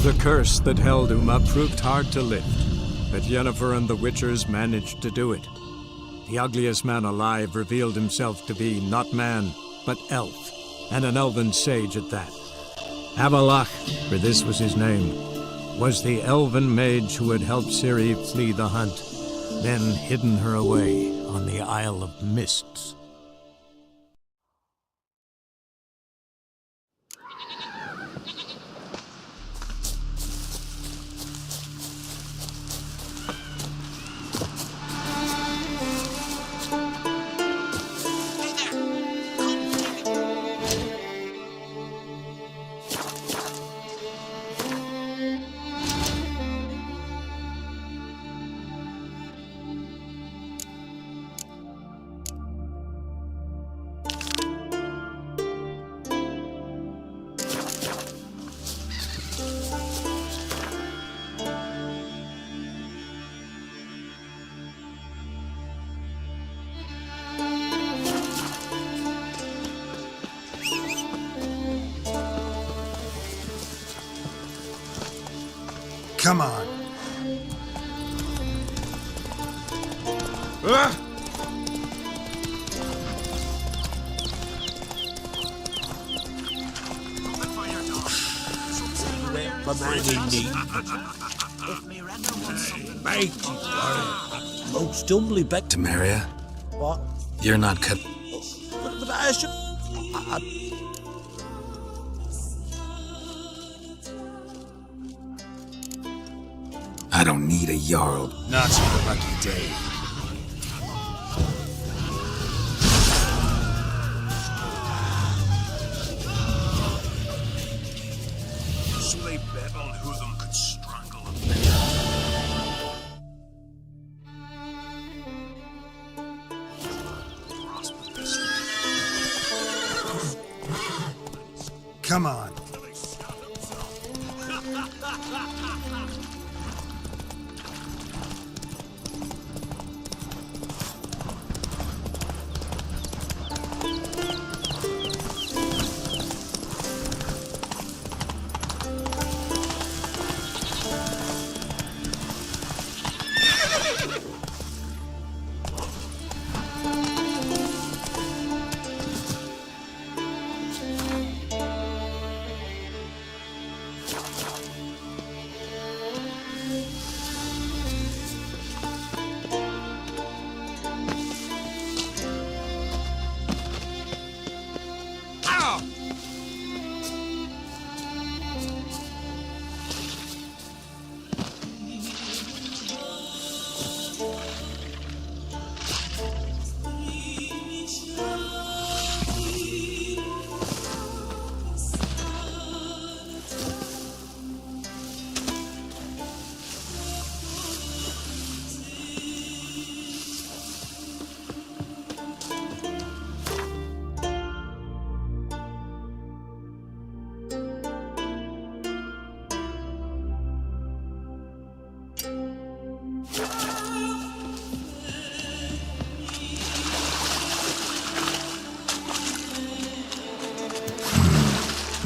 The curse that held Uma proved hard to lift, but Yennefer and the Witchers managed to do it. The ugliest man alive revealed himself to be not man, but elf, and an elven sage at that. Avallac'h, for this was his name, was the elven mage who had helped Ciri flee the hunt, then hidden her away on the Isle of Mists. Come on. Oh, stumbly back to Maria. What? You're not cut. But I should... I don't need a Jarl. Not your lucky day. So they bet on who them could strangle him. Come on.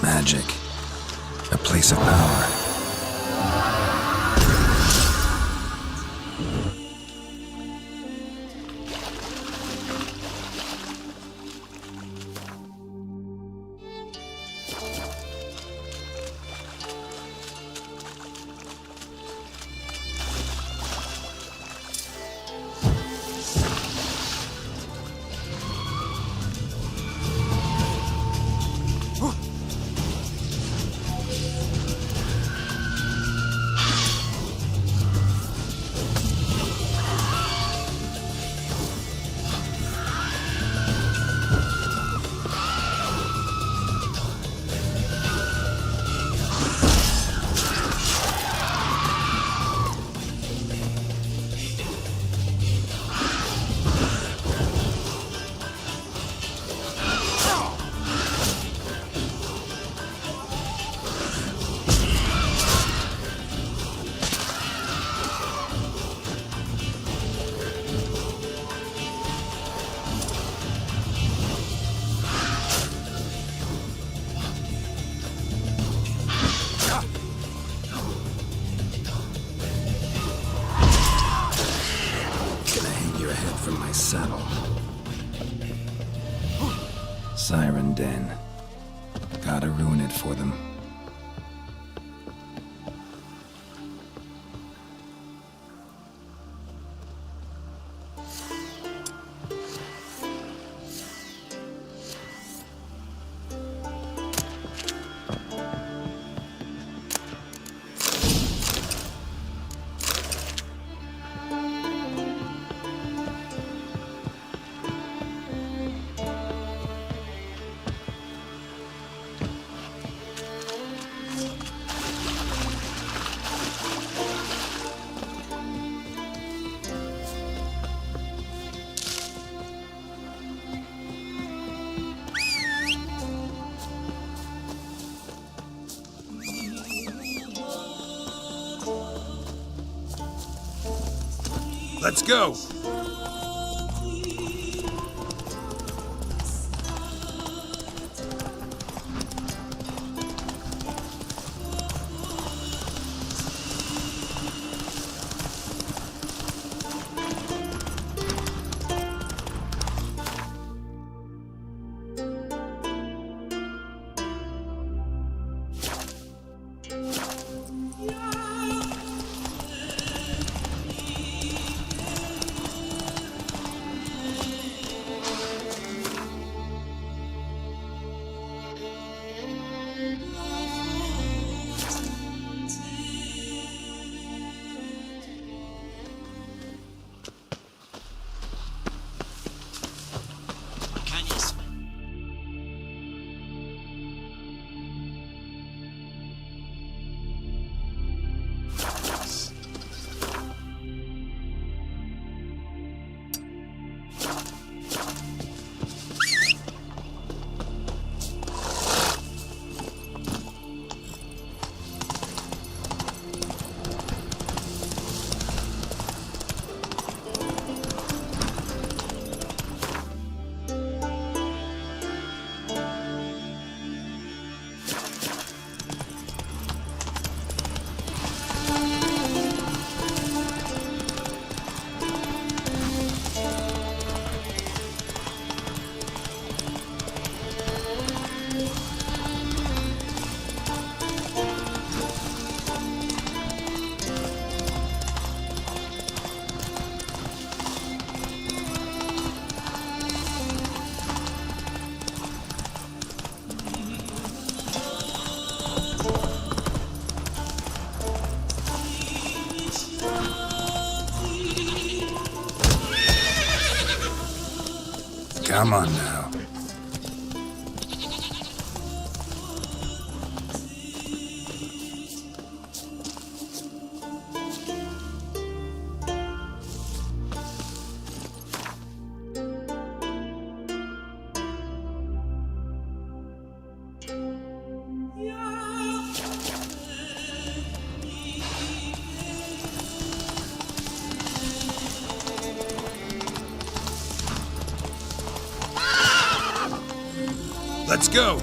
Magic. A place of power. demon den. Gotta ruin it for them. Let's go! Can you smell? Come on now. Let's go!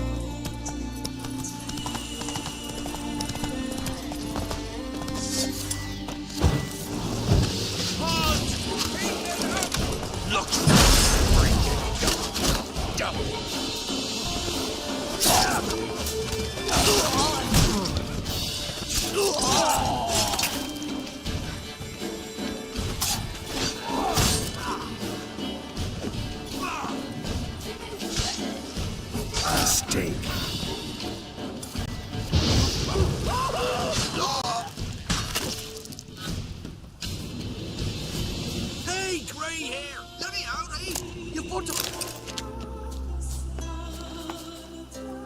Steak. Hey, grey hair! Let me out, eh? You put to...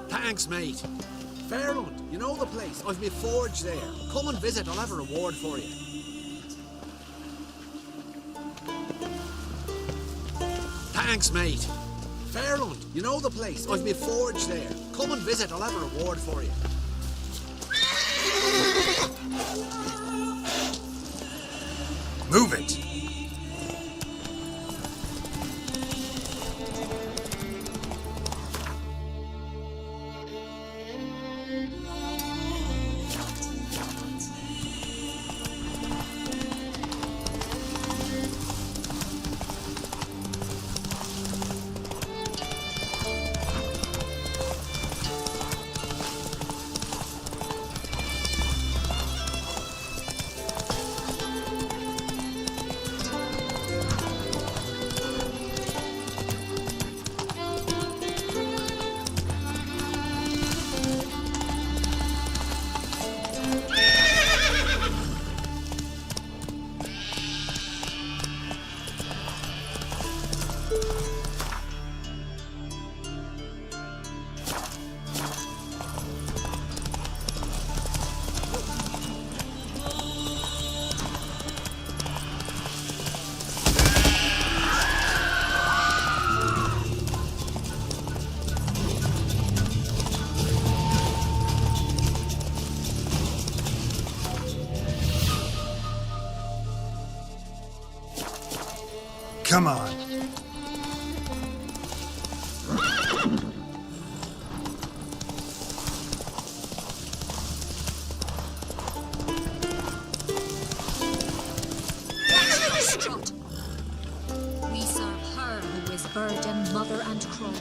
Thanks, mate. Fairland, you know the place. I've my forge there. Come and visit, I'll have a reward for you. Thanks, mate. Fairland, you know the place. I've my forge there. Come and visit, I'll have a reward for you. Move it! Come on. Strut. We serve her who is virgin, mother, and crone.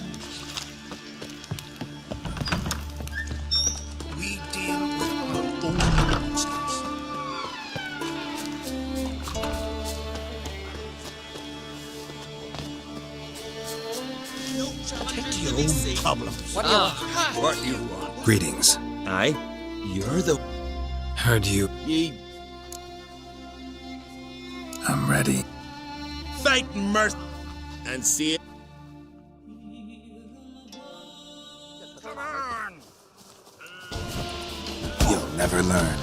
We deal with our own monsters. Take to your own problems. What do you want? Greetings. Aye? You're the... Heard you. Ye... I'm ready. Fight and mirth. And see it. Come on! You'll never learn.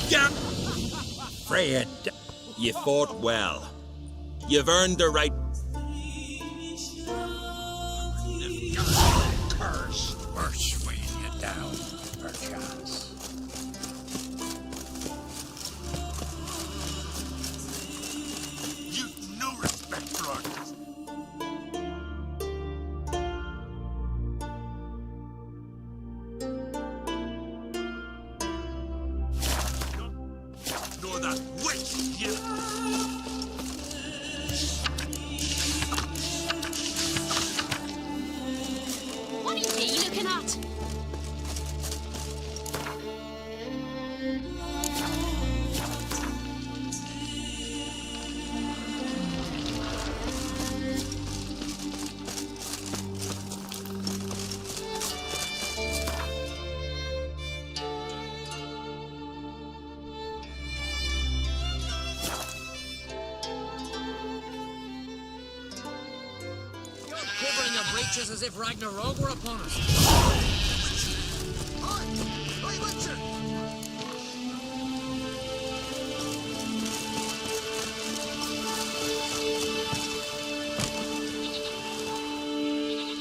Yeah. Fred, you fought well. You've earned the right. Curse. We're swinging you down, perchance. You've no respect for our... Nor that witch, you... What are you looking at? You're covering your breeches as if Ragnarok were upon us. Hey, Witcher!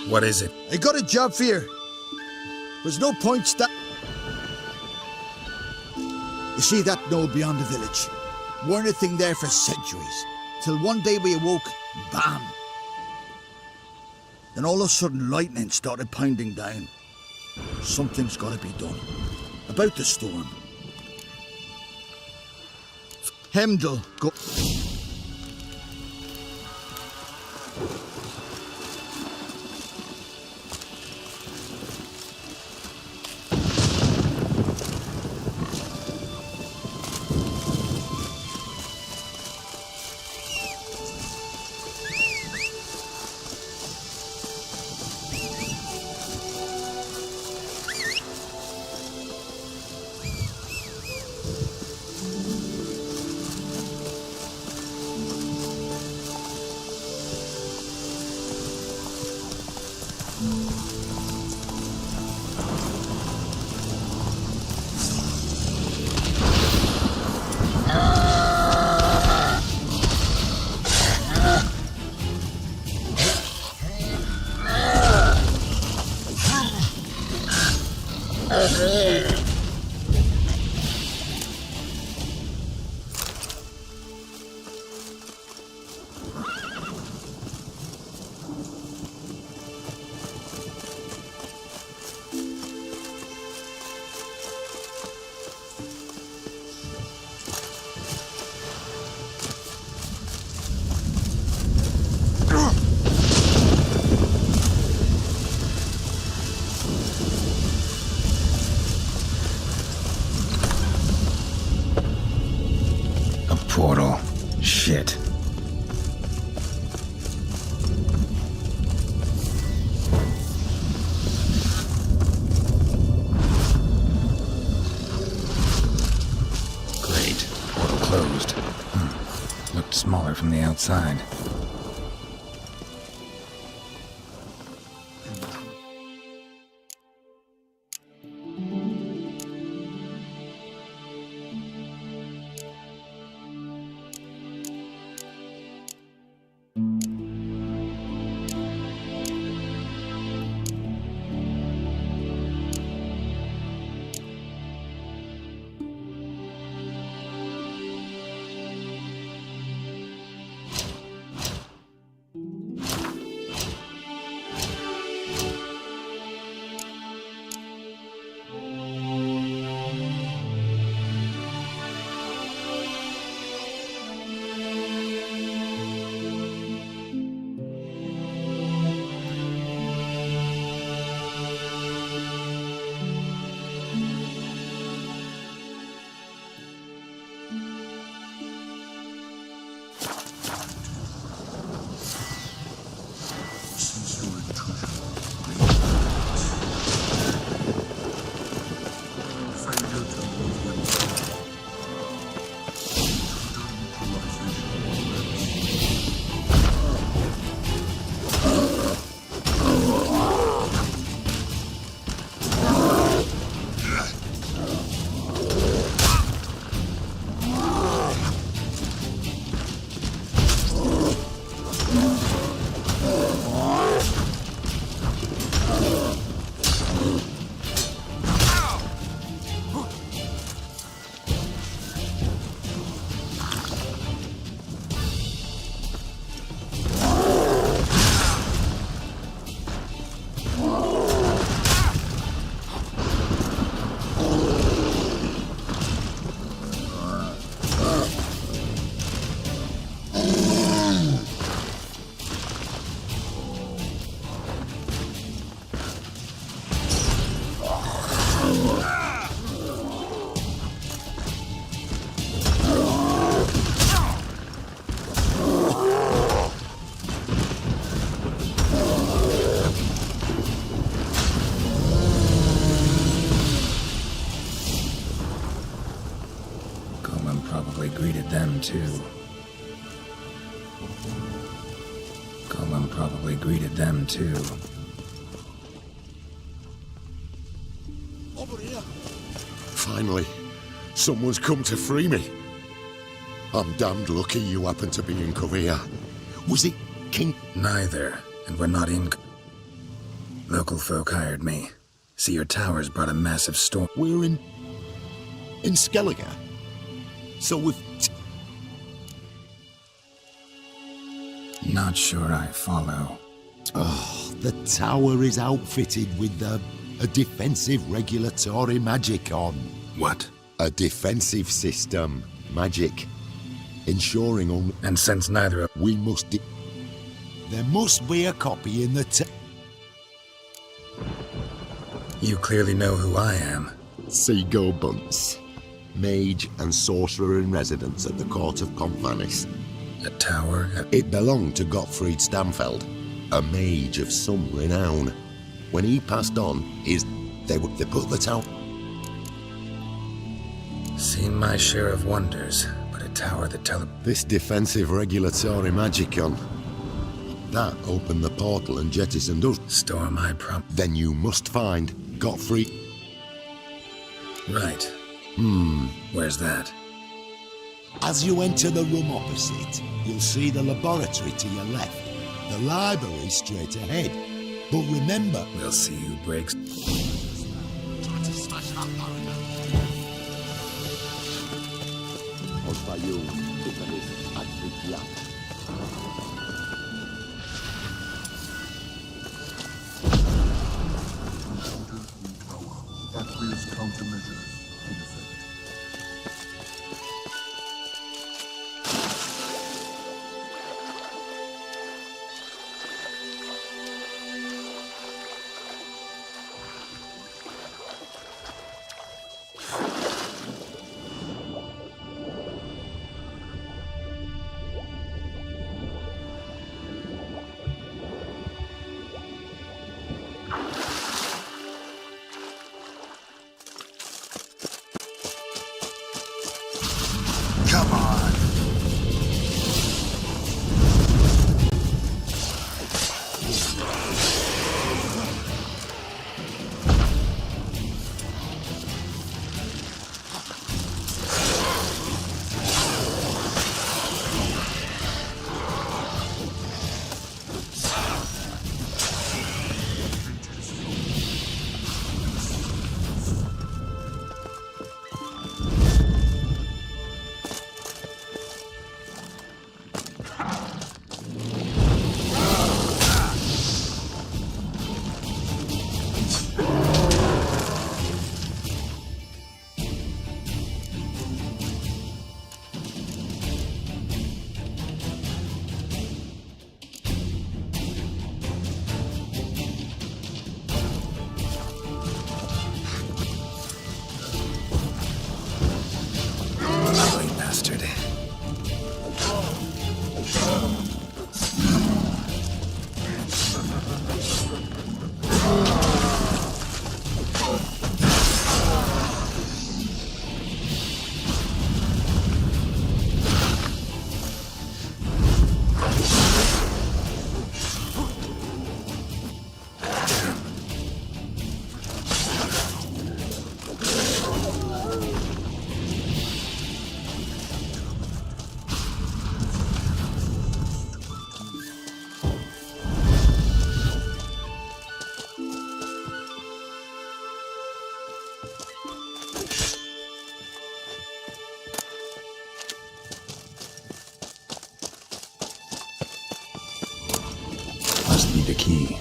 What is it? I got a job for you. There's no point You see that knoll beyond the village? Weren't a thing there for centuries. Till one day we awoke, bam! Then all of a sudden lightning started pounding down. Something's got to be done. About the storm. Hemdall, go... portal. Shit. Great. Portal closed. Looked smaller from the outside. Greeted them too. Golem probably greeted them too. Over here. Finally, someone's come to free me. I'm damned lucky you happen to be in Kovir. Was it King? Neither, and we're not in. Local folk hired me. See, your towers brought a massive storm. We're in Skellige. So we've... Not sure I follow. Oh, the tower is outfitted with a defensive regulatory magic on. What? A defensive system. Magic. Ensuring only... And since neither of... We must... There must be a copy in the You clearly know who I am. Seagull Bunce. Mage and sorcerer in residence at the court of Comphanis. A tower? It belonged to Gottfried Stamfeld, a mage of some renown. When he passed on, they put the tower... Seen my share of wonders, but a tower that This defensive regulatory magicon. That opened the portal and jettisoned us. Store my Then you must find Gottfried... Right. Where's that? As you enter the room opposite, you'll see the laboratory to your left. The library straight ahead. But remember... We'll see who breaks... Aqueous countermeasures in effect. need the key.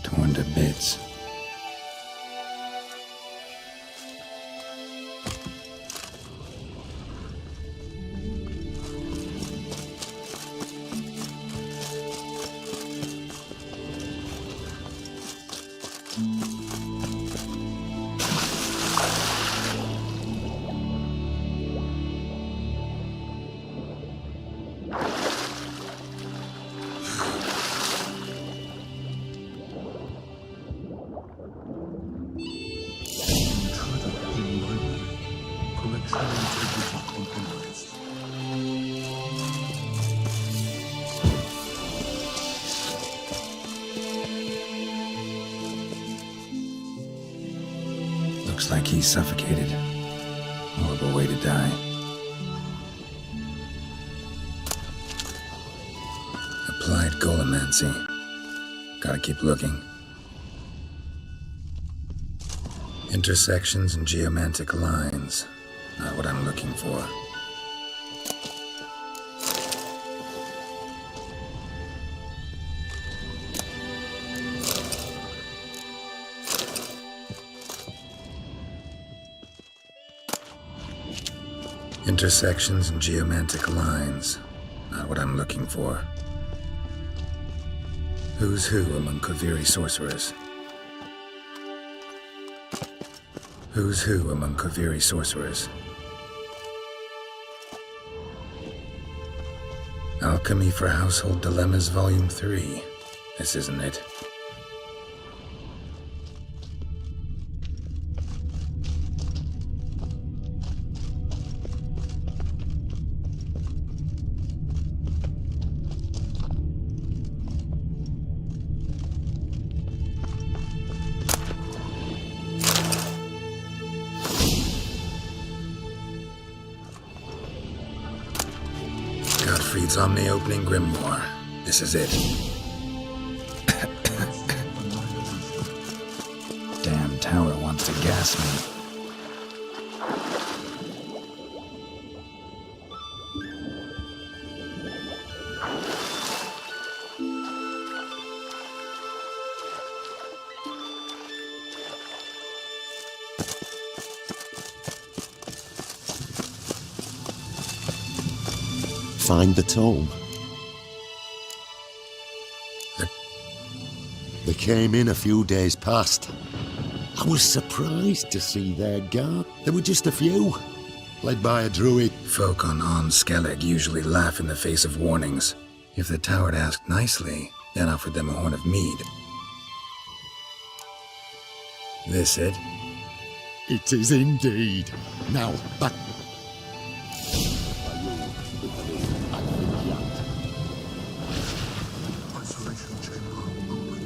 Torn to bits. Looks like he's suffocated. Horrible way to die. Applied golemancy. Gotta keep looking. Intersections and geomantic lines. Not what I'm looking for. Intersections and geomantic lines. Not what I'm looking for. Who's who among Koviri sorcerers? Who's who among Koviri sorcerers? Alchemy for Household Dilemmas, Volume 3. This isn't it. Gottfried's Omni-Opening Grimoire. This is it. Damn tower wants to gas me. Find the tome. They came in a few days past. I was surprised to see their guard. There were just a few, led by a druid. Folk on Skellig usually laugh in the face of warnings. If the tower had asked nicely, then offered them a horn of mead. This it? It is indeed. Now, back. Isolation chamber open.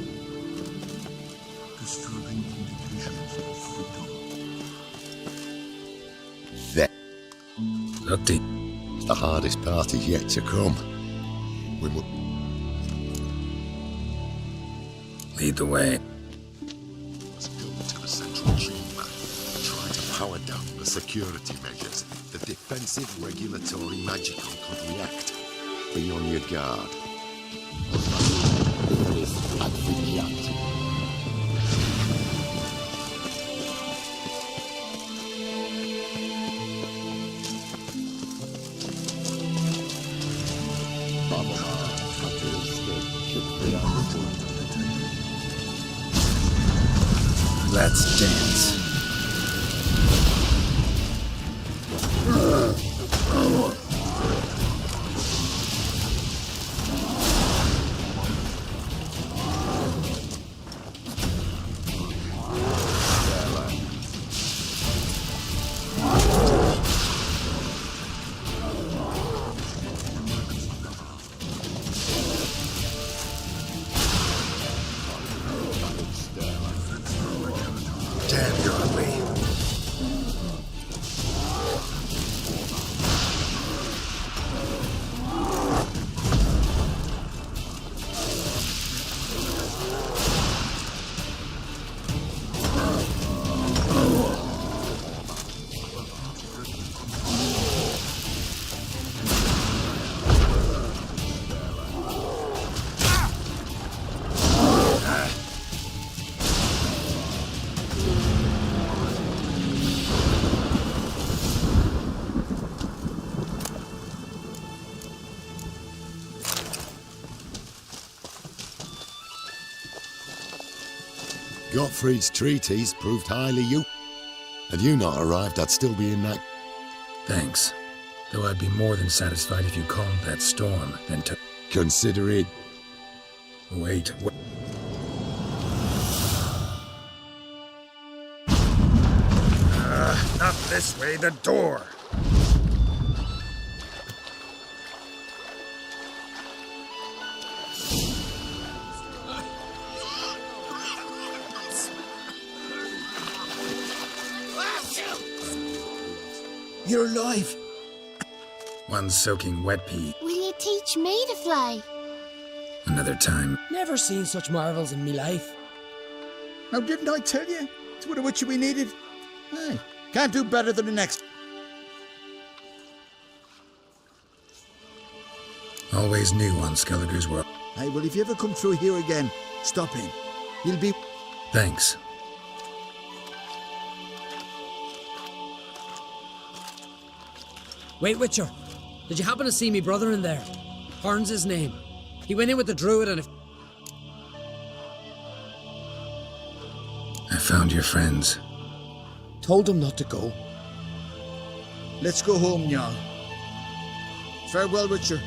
Disturbing indications of freedom. There. Look deep. The hardest part is yet to come. We will. Lead the way. Let's go to the central chamber. Try to power down the security measures. The defensive regulatory magical could react. Be on your guard. Let's dance. Damn, you're Gottfried's treatise proved highly Had you not arrived, I'd still be in that... Thanks. Though I'd be more than satisfied if you calmed that storm, then took... Consider it... Wait. Not this way, the door. You're alive. One soaking wet pea. Will you teach me to fly? Another time. Never seen such marvels in me life. Now, didn't I tell you? It's what a witcher we needed. Hey, can't do better than the next. Always knew on Skelliger's world. Hey, well, if you ever come through here again, stop in. You'll be... Thanks. Wait, Witcher. Did you happen to see me brother in there? Horn's his name. He went in with the druid and... I found your friends. Told him not to go. Let's go home, Jarl. Farewell, Witcher.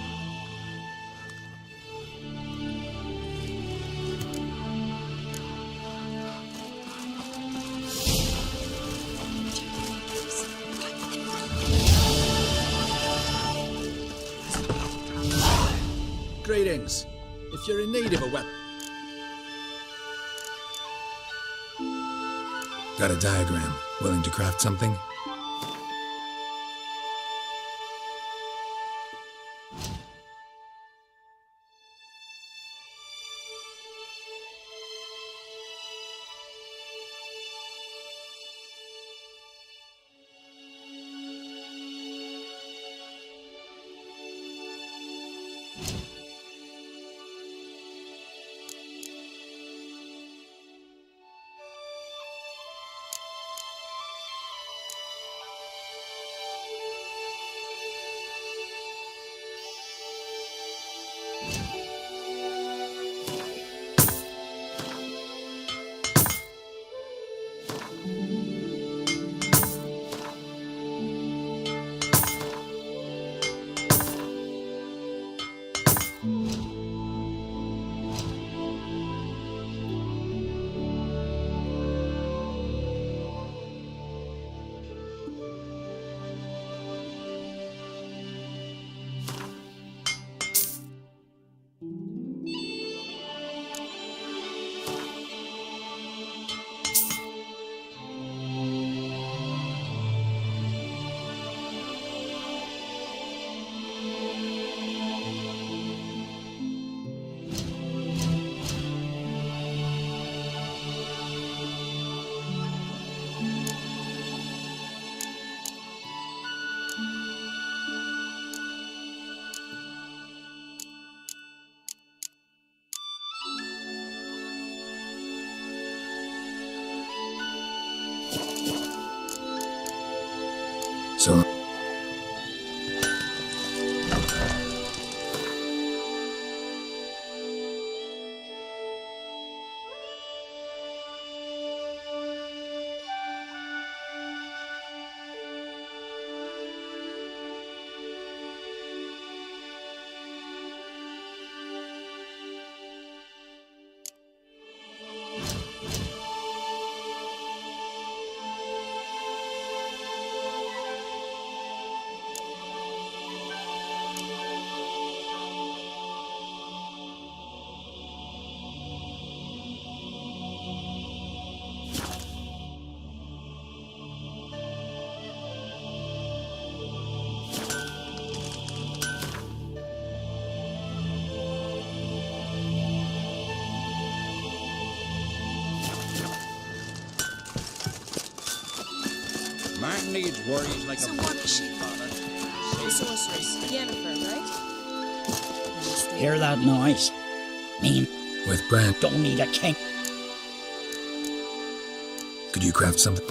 Greetings. If you're in need of a weapon... Got a diagram. Willing to craft something? So... Man needs worries like So a what is she? father. The sorceress, Yennefer, right? Hear that noise? Me With Brand, don't need a king. could you craft something?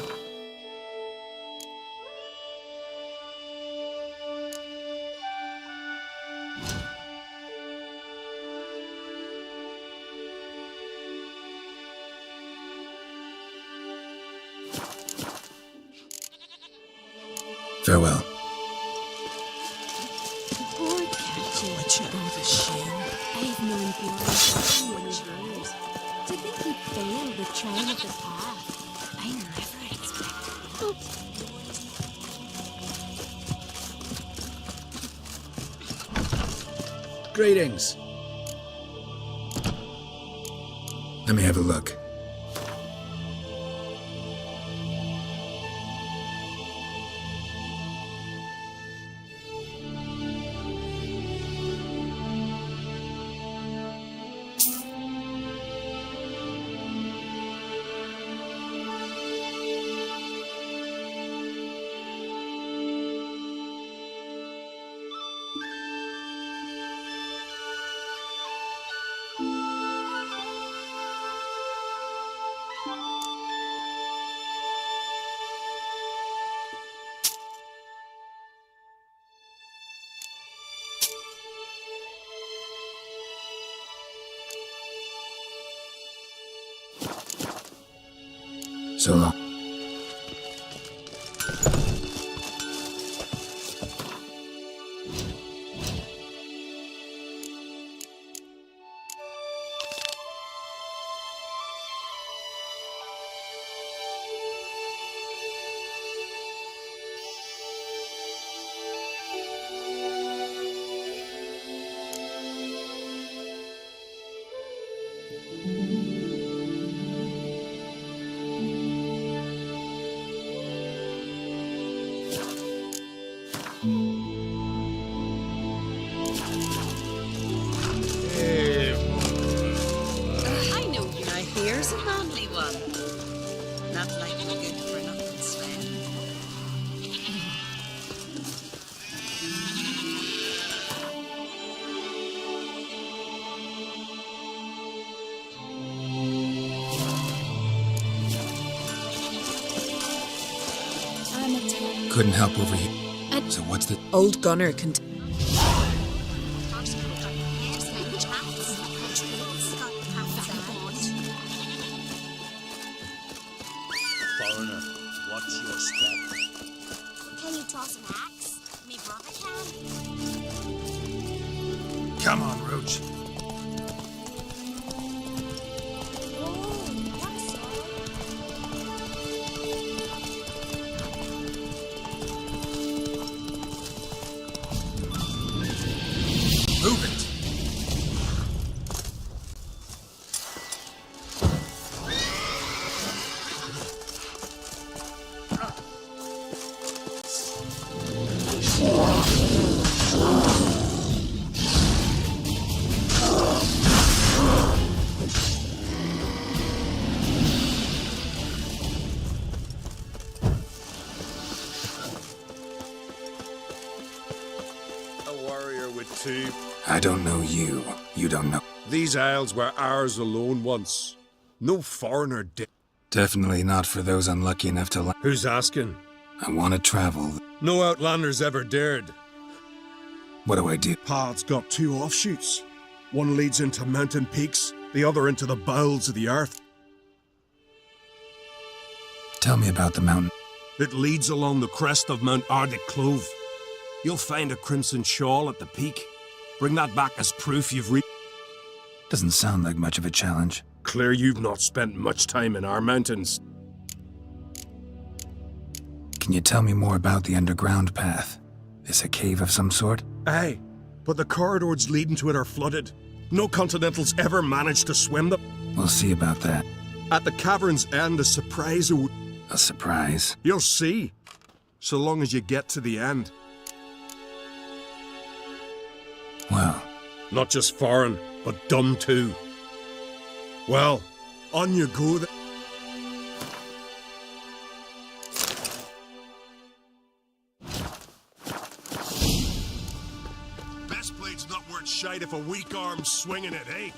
Farewell. Bored, can't you? Oh, the shame. I've known Bjorn for many years. To think he'd fail the train of the path, I never expected. Greetings. Let me have a look. So long. I know you. Now here's a manly one. Not like a good for nothing, Sven. I'm a ten. Couldn't help over here. So what's the... Old Gunner can... Foreigner, what's your step? Can you toss an axe? Me brother can. Come on, Roach. Oh, that's Move it. A warrior with two. I don't know you. You don't know... These isles were ours alone once. No foreigner did. Definitely not for those unlucky enough to... Who's asking? I want to travel. No outlanders ever dared. What do I do? Path's got two offshoots. One leads into mountain peaks, the other into the bowels of the earth. Tell me about the mountain. It leads along the crest of Mount Ardic Clove. You'll find a crimson shawl at the peak. Bring that back as proof you've reached. Doesn't sound like much of a challenge. Clear you've not spent much time in our mountains. Can you tell me more about the underground path? Is a cave of some sort? Aye, but the corridors leading to it are flooded. No Continentals ever managed to swim them. We'll see about that. At the cavern's end, a surprise. A surprise? You'll see. So long as you get to the end. Well... Not just foreign, but dumb too. Well, on you go then. Best blade's not worth shite if a weak arm's swinging it, eh?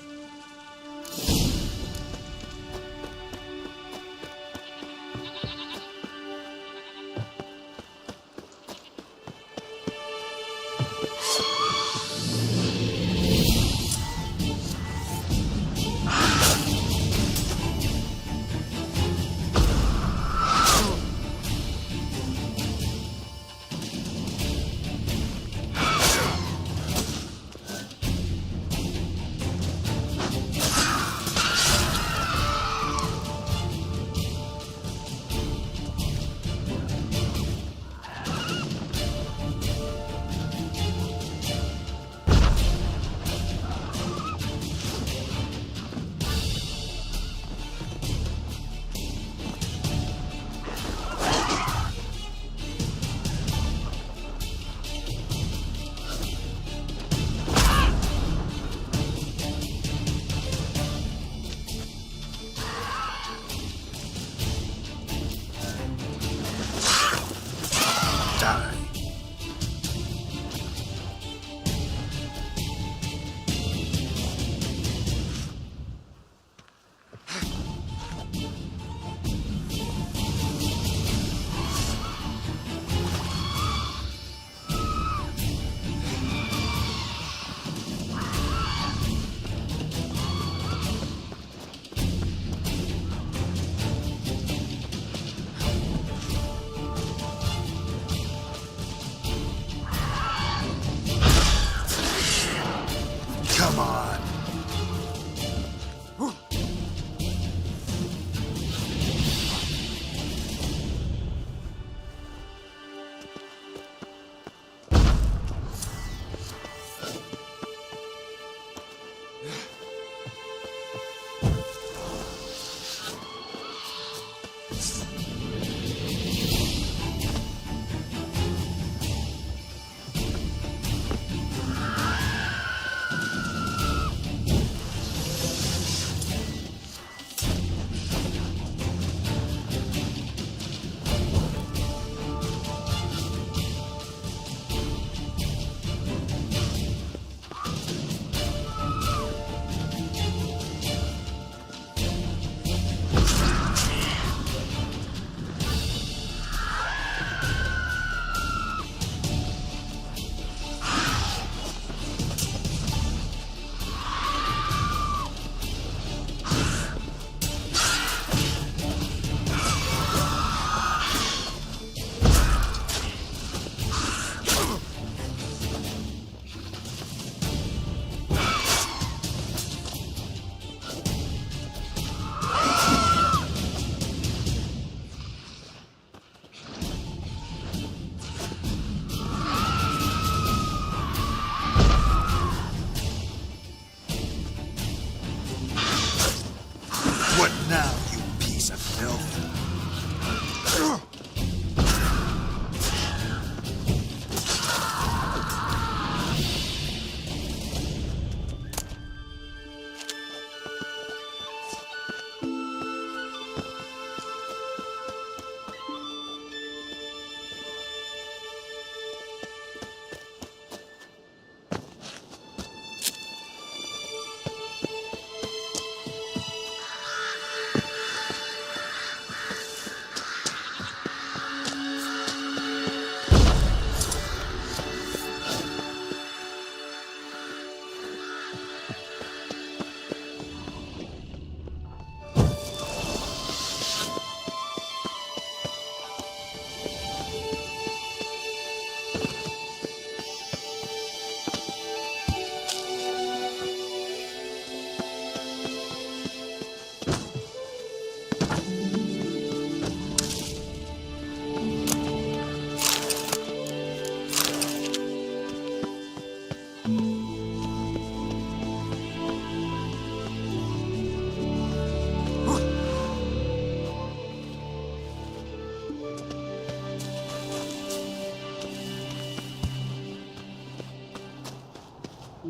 The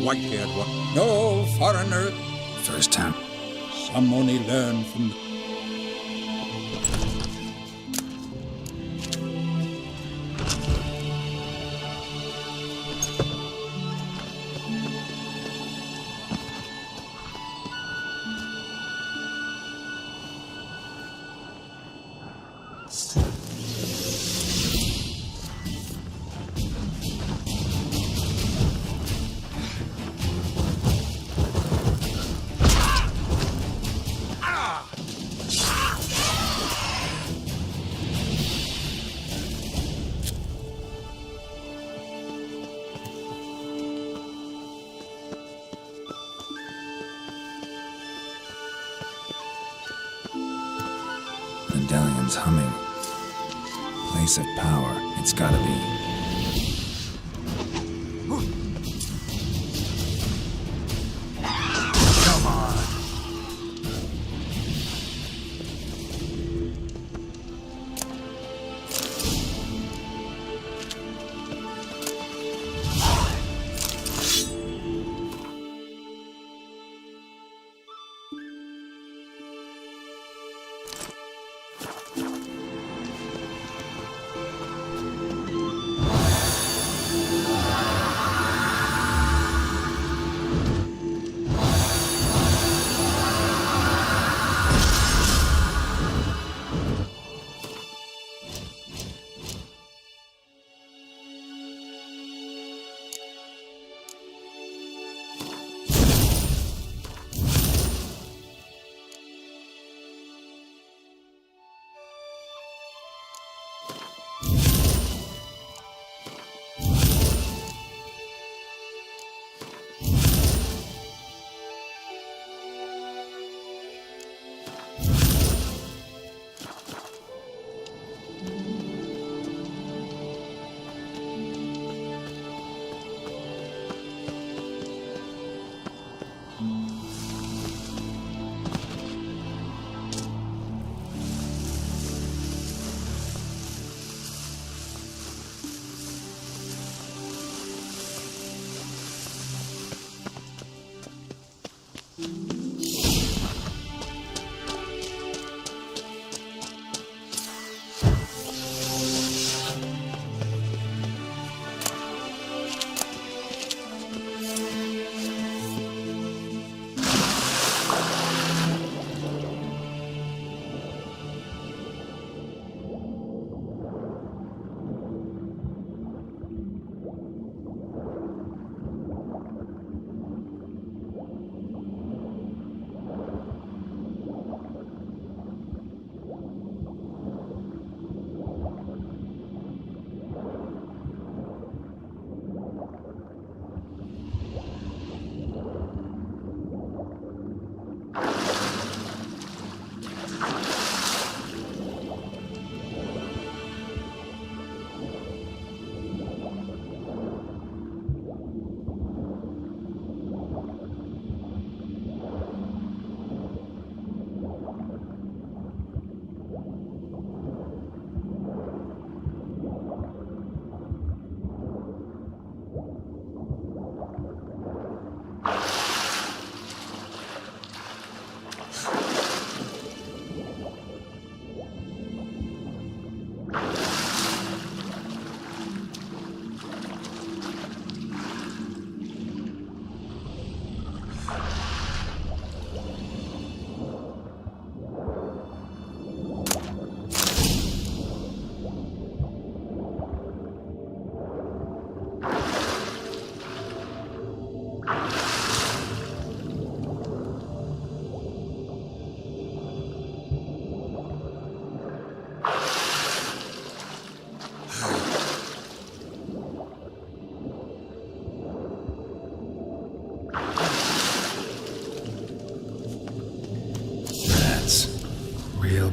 white-haired one. No, foreigner. First time. Some only learn from the... Medallion's humming. Place of power. It's gotta be. Come on.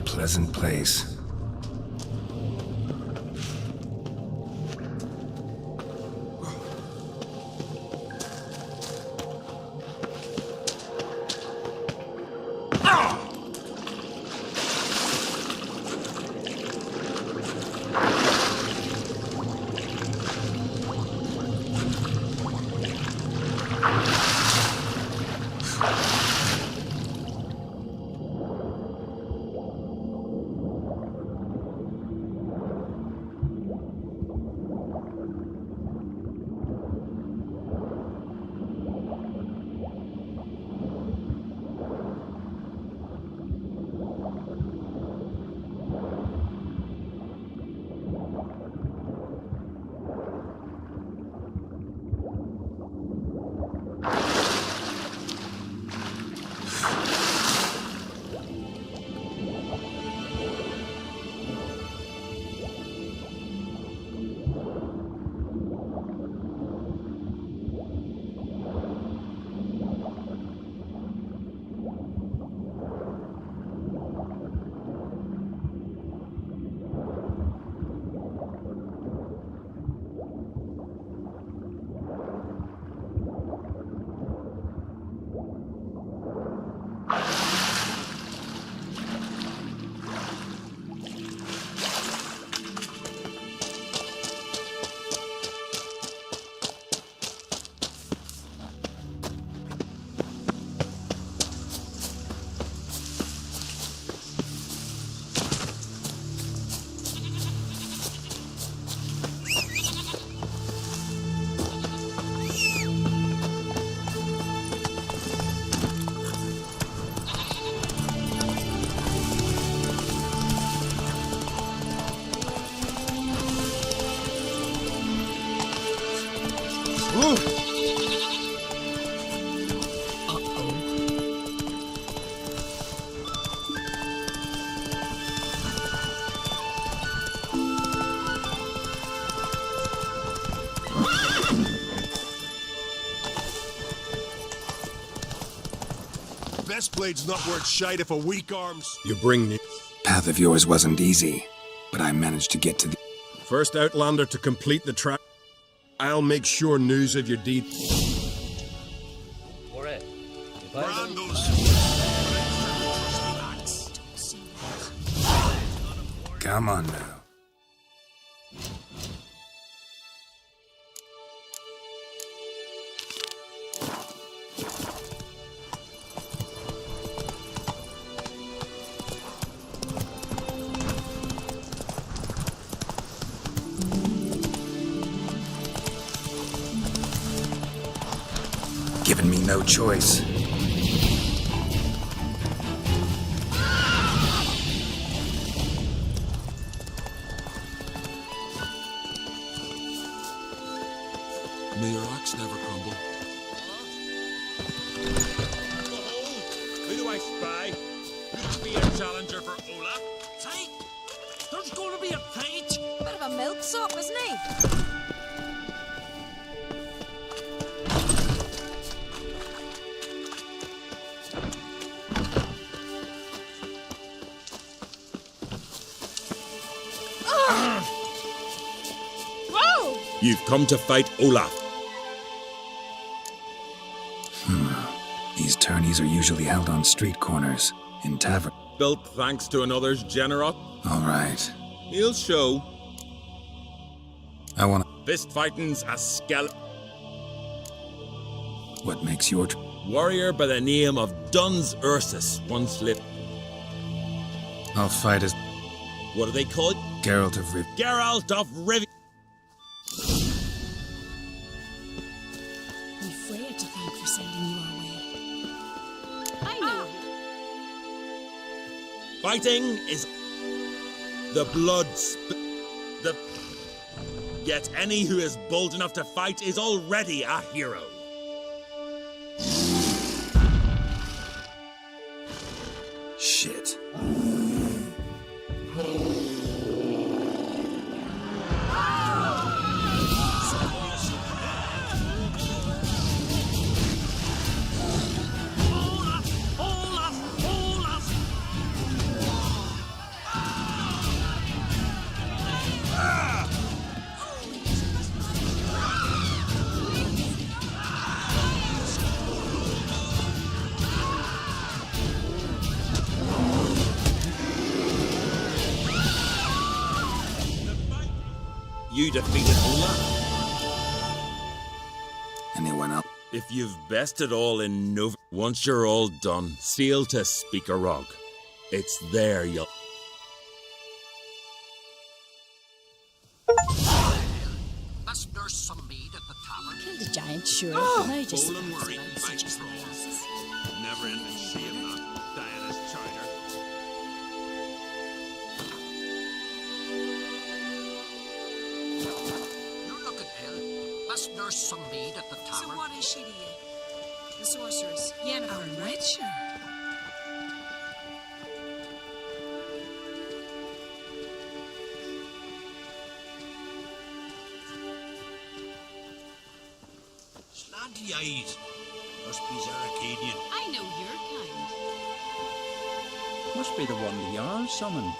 Pleasant place. Best blade's not worth shite if a weak arm's. You bring me. Path of yours wasn't easy, but I managed to get to the... First Outlander to complete the track. I'll make sure news of your deed. Come on now. Given me no choice. May your axe never crumble. Who do I spy? Could be a challenger for Olaf? Fight? There's going to be a fight? Bit of a milksop, isn't he? You've come to fight Olaf. These tourneys are usually held on street corners, in taverns. Built thanks to another's generosity. All right. He'll show. I want... Fist fighting's a skeleton. What makes your... Warrior by the name of Duns Ursus once lived. I'll fight as... What do they call it? Geralt of Riv... Geralt of Rivia. We've Freya to thank for sending you our way. I know. Fighting is the blood the yet any who is bold enough to fight is already a hero. Shit. You defeated Olaf. Anyone else? If you've bested all in Nova, once you're all done, sail to Speaker Rog. It's there you'll... Let's nurse some mead at the tavern. Killed a giant, sure. But now just Full and worried about by such as trolls. asses. Never ending shame, not Diana's chowder. You're looking ill. Let's nurse some mead at the tavern. So what is she to you? The sorceress, Yennefer, A right? witcher. Slanty eyes. Must be Zaracadian. I know your kind. Must be the one the Jarl summoned.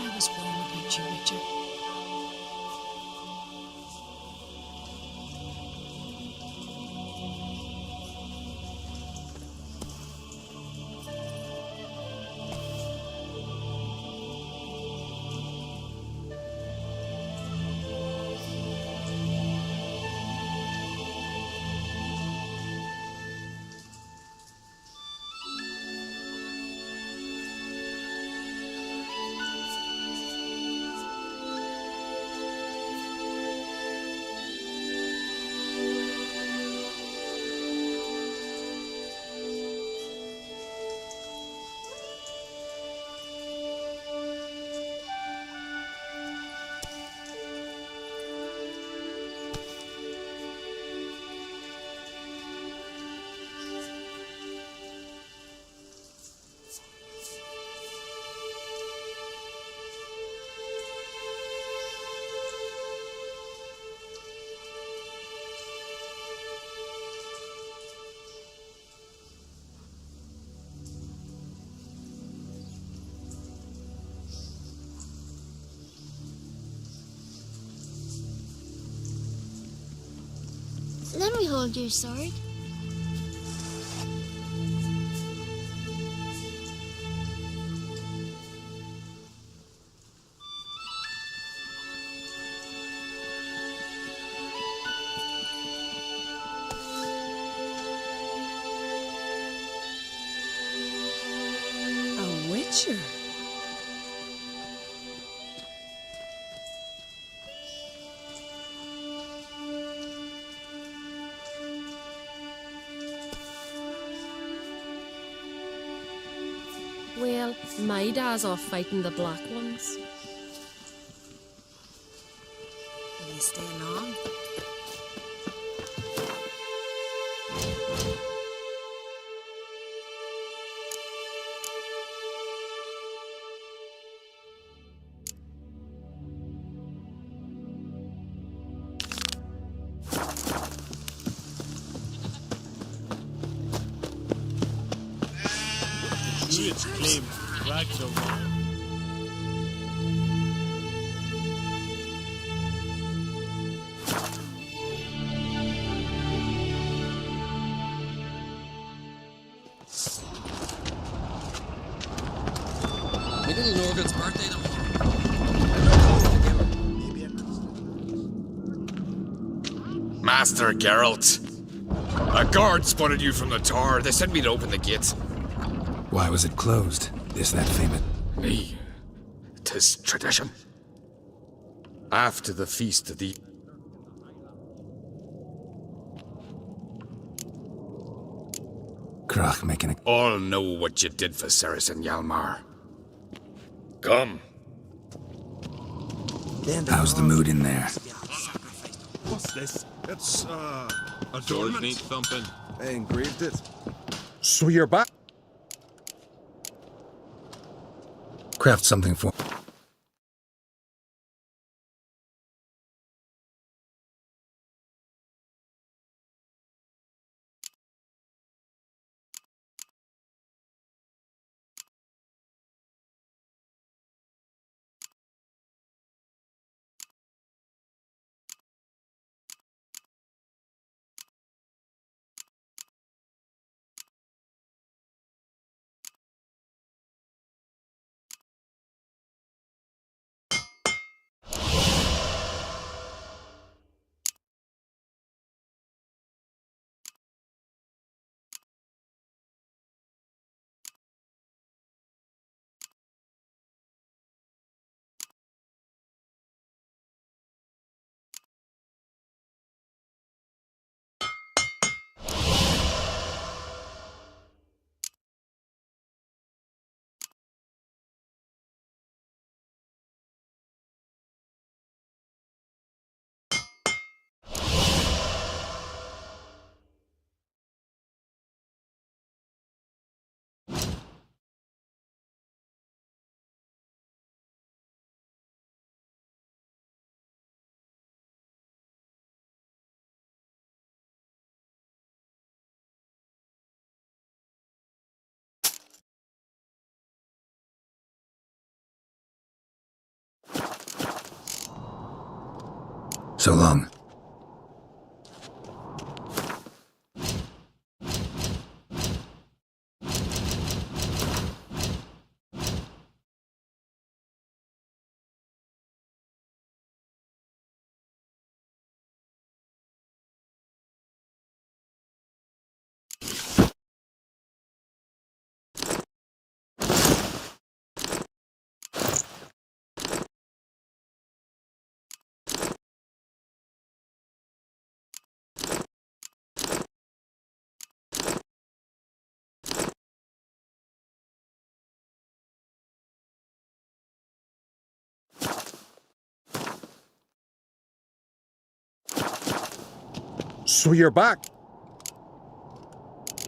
I was wrong about you, Richard. Can we hold your sword? A witcher. Well, my dad's off fighting the Black Ones. Will you stay long? Druids claim Ragnarok. My little Norgan's birthday tomorrow. Master Geralt, a guard spotted you from the tower. They sent me to open the gate. Why was it closed? Is that famous? Me. 'Tis tradition. After the feast of the... Krach making a... All know what you did for Saracen Yalmar. Come. How's the mood in there? What's this? It's, Sword needs thumping. I engraved it. So you're back? Craft something for... So long. So you're back?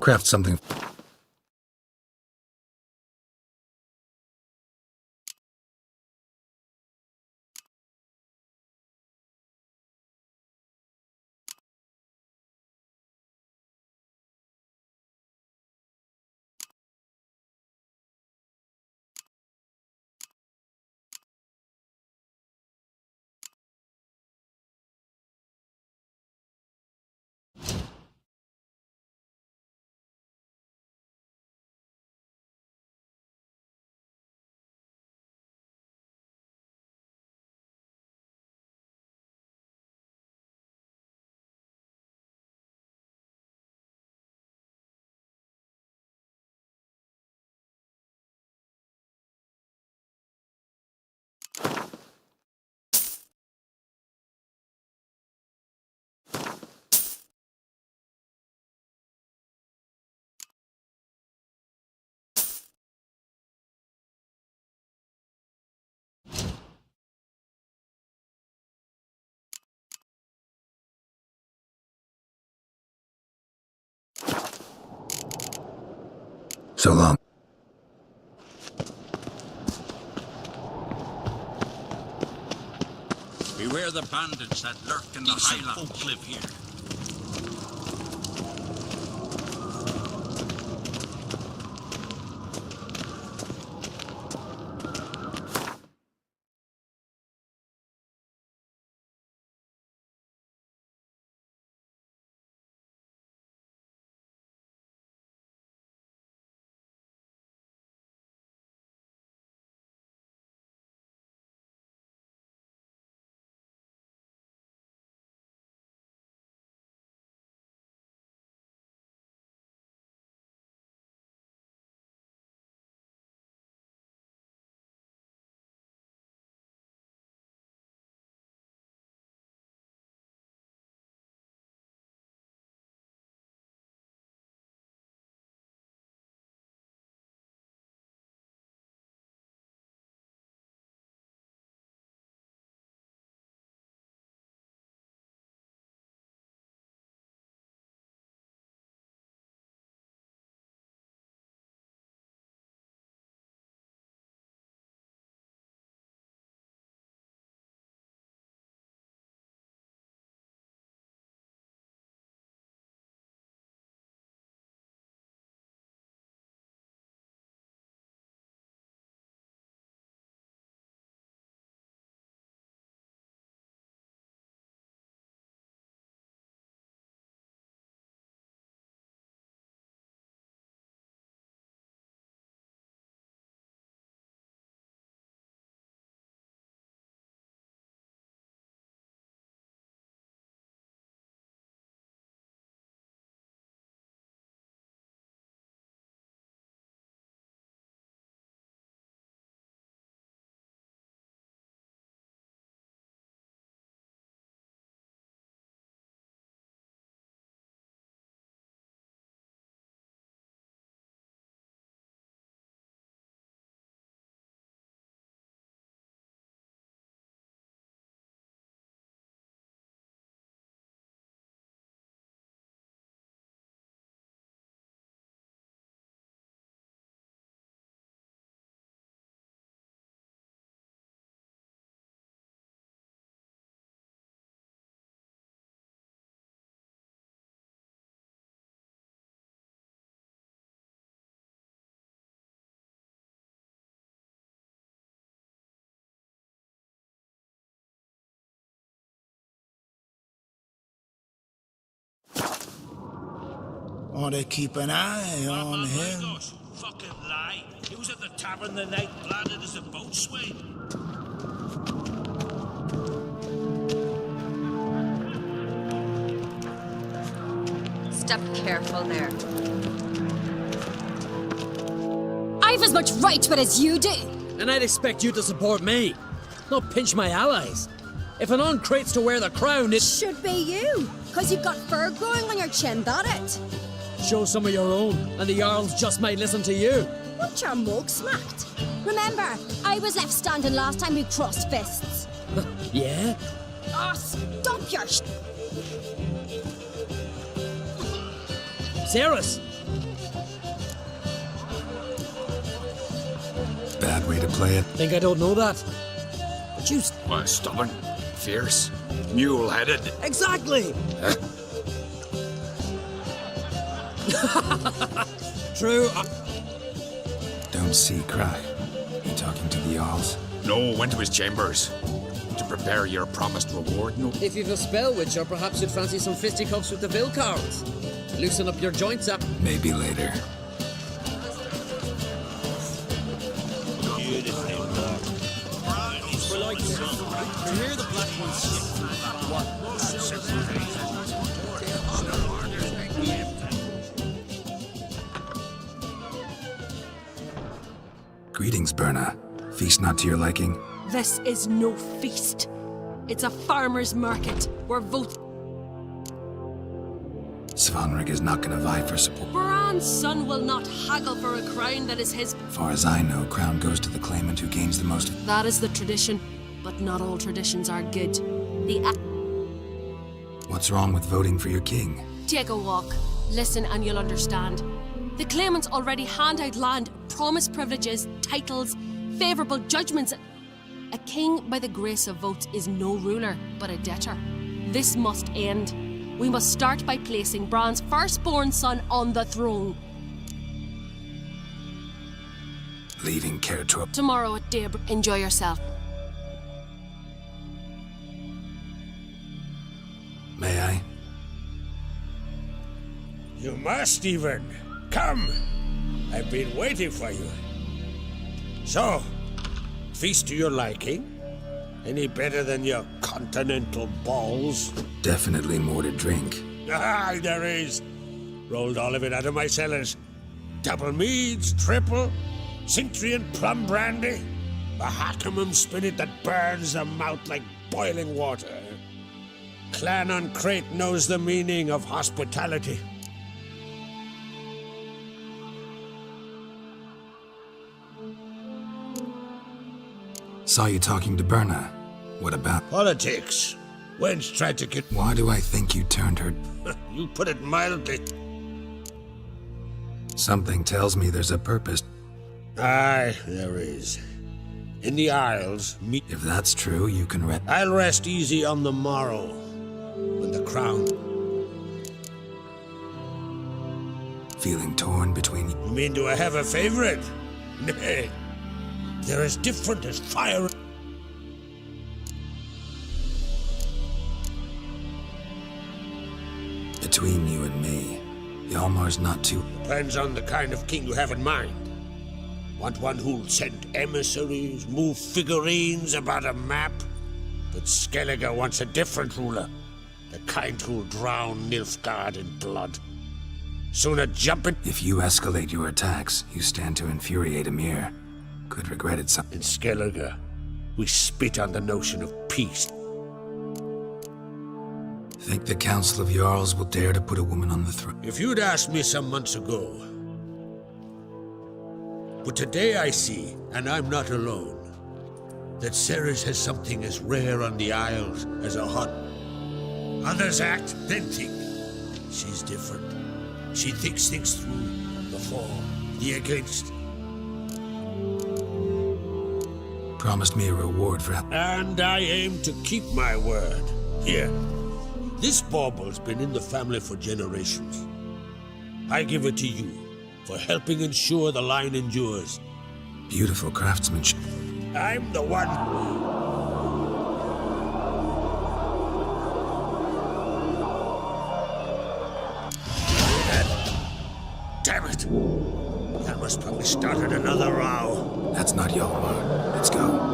Craft something... So long. Beware the bandits that lurk in the highlands. Folk live here. Ought to keep an eye on My him. gosh, fucking lie. He was at the tavern the night, landed as a boatswain. Step careful there. I've as much right to it as you do. And I'd expect you to support me, not pinch my allies. If an uncrate's to wear the crown, it should be you, because you've got fur growing on your chin, that it? Show some of your own, and the Jarls just might listen to you. Want your mug smacked? Remember, I was left standing last time we crossed fists. Yeah? Oh, stop your Cerys! Bad way to play it. Think I don't know that? But you... Stubborn, fierce, mule-headed. Exactly! True. Don't see Cry. He talking to the Jarls? No, went to his chambers. To prepare your promised reward, no? If you've a spell witch, or perhaps you'd fancy some fisticuffs with the Vilcarls. Loosen up your joints up. Maybe later. Greetings, Berna. Feast not to your liking? This is no feast. It's a farmer's market where vote. Svanrig is not gonna vie for support. Baran's son will not haggle for a crown that is his. Far as I know, crown goes to the claimant who gains the most. That is the tradition, but not all traditions are good. What's wrong with voting for your king? Take a walk, listen, and you'll understand. The claimants already hand out land, promise privileges, titles, favourable judgments. A king by the grace of votes is no ruler, but a debtor. This must end. We must start by placing Bran's firstborn son on the throne. Leaving Caer Trub. Tomorrow at daybreak. Enjoy yourself. May I? You must, Stephen. Come. I've been waiting for you. So, feast to your liking? Any better than your continental balls? Definitely more to drink. Ah, there is. Rolled all of it out of my cellars. Double meads, triple, Cintrian plum brandy, a Hackamum spirit that burns the mouth like boiling water. Clan on Crate knows the meaning of hospitality. Saw you talking to Berna. What about? Politics. Wench tried to get... Why do I think you turned her? You put it mildly. Something tells me there's a purpose. Aye, there is. In the Isles, me... If that's true, you can rest. I'll rest easy on the morrow, when the crown... Feeling torn between... You mean, do I have a favorite? Nay. They're as different as fire... Between you and me, Hjalmar's not too... Depends on the kind of king you have in mind. Want one who'll send emissaries, move figurines about a map? But Skellige wants a different ruler. The kind who'll drown Nilfgaard in blood. Sooner jump in... If you escalate your attacks, you stand to infuriate Emir. Could regret it some... In Skellige, we spit on the notion of peace. Think the Council of Jarls will dare to put a woman on the throne? If you'd asked me some months ago... But today I see, and I'm not alone, that Ceres has something as rare on the Isles as a hot... Others act, then think. She's different. She thinks things through. The for, the against. Promised me a reward for... And I aim to keep my word. Here. This bauble's been in the family for generations. I give it to you for helping ensure the line endures. Beautiful craftsmanship. I'm the one. Damn it! Hjalmar's probably started another row. That's not Hjalmar. Let's go.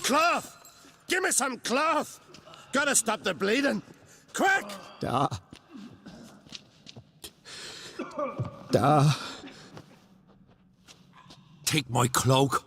Cloth! Give me some cloth! Gotta stop the bleeding! Quick! Da. Da. Take my cloak.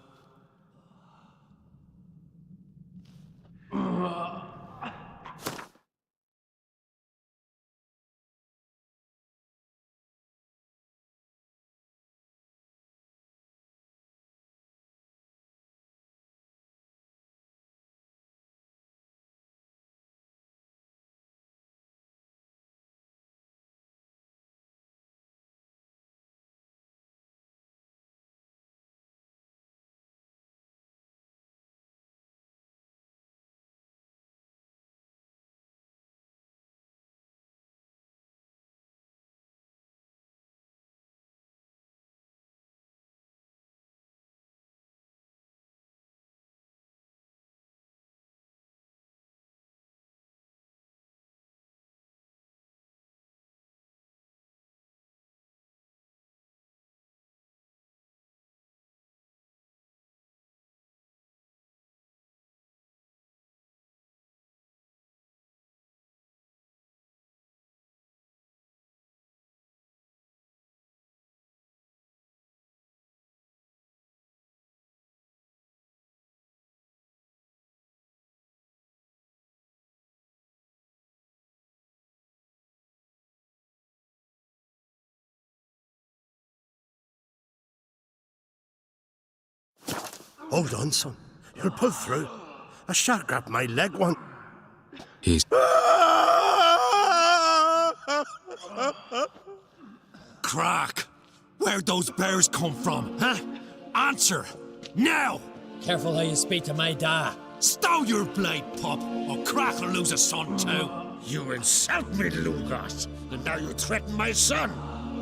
Hold on, son. You'll pull through. A shark grabbed my leg one. He's... Crack! Where'd those bears come from, huh? Answer! Now! Careful how you speak to my da. Stow your blade, pup, or Crack will lose a son too. You insult me, Lugos, and now you threaten my son.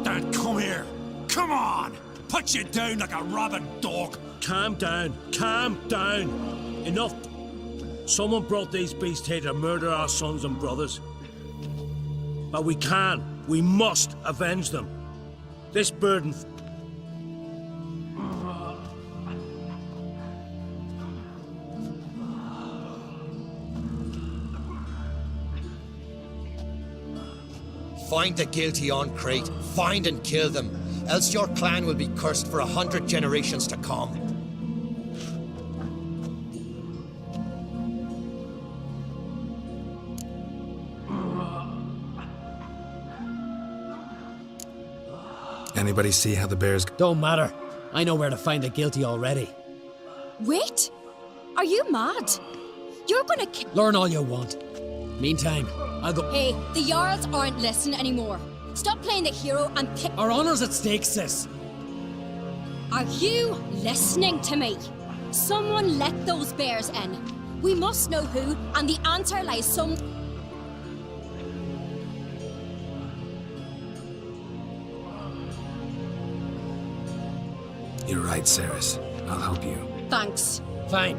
Then come here. Come on! Put you down like a rabid dog. Calm down. Calm down. Enough. Someone brought these beasts here to murder our sons and brothers. But we must avenge them. This burden... Find the guilty on Crate. Find and kill them. Else your clan will be cursed for 100 generations to come. Anybody see how the bears... Don't matter. I know where to find the guilty already. Wait! Are you mad? You're gonna Learn all you want. Meantime, I'll go... Hey, the Jarls aren't listening anymore. Stop playing the hero and pick... Our honor's at stake, sis. Are you listening to me? Someone let those bears in. We must know who, and the answer lies some... You're right, Ceres. I'll help you. Thanks. Fine.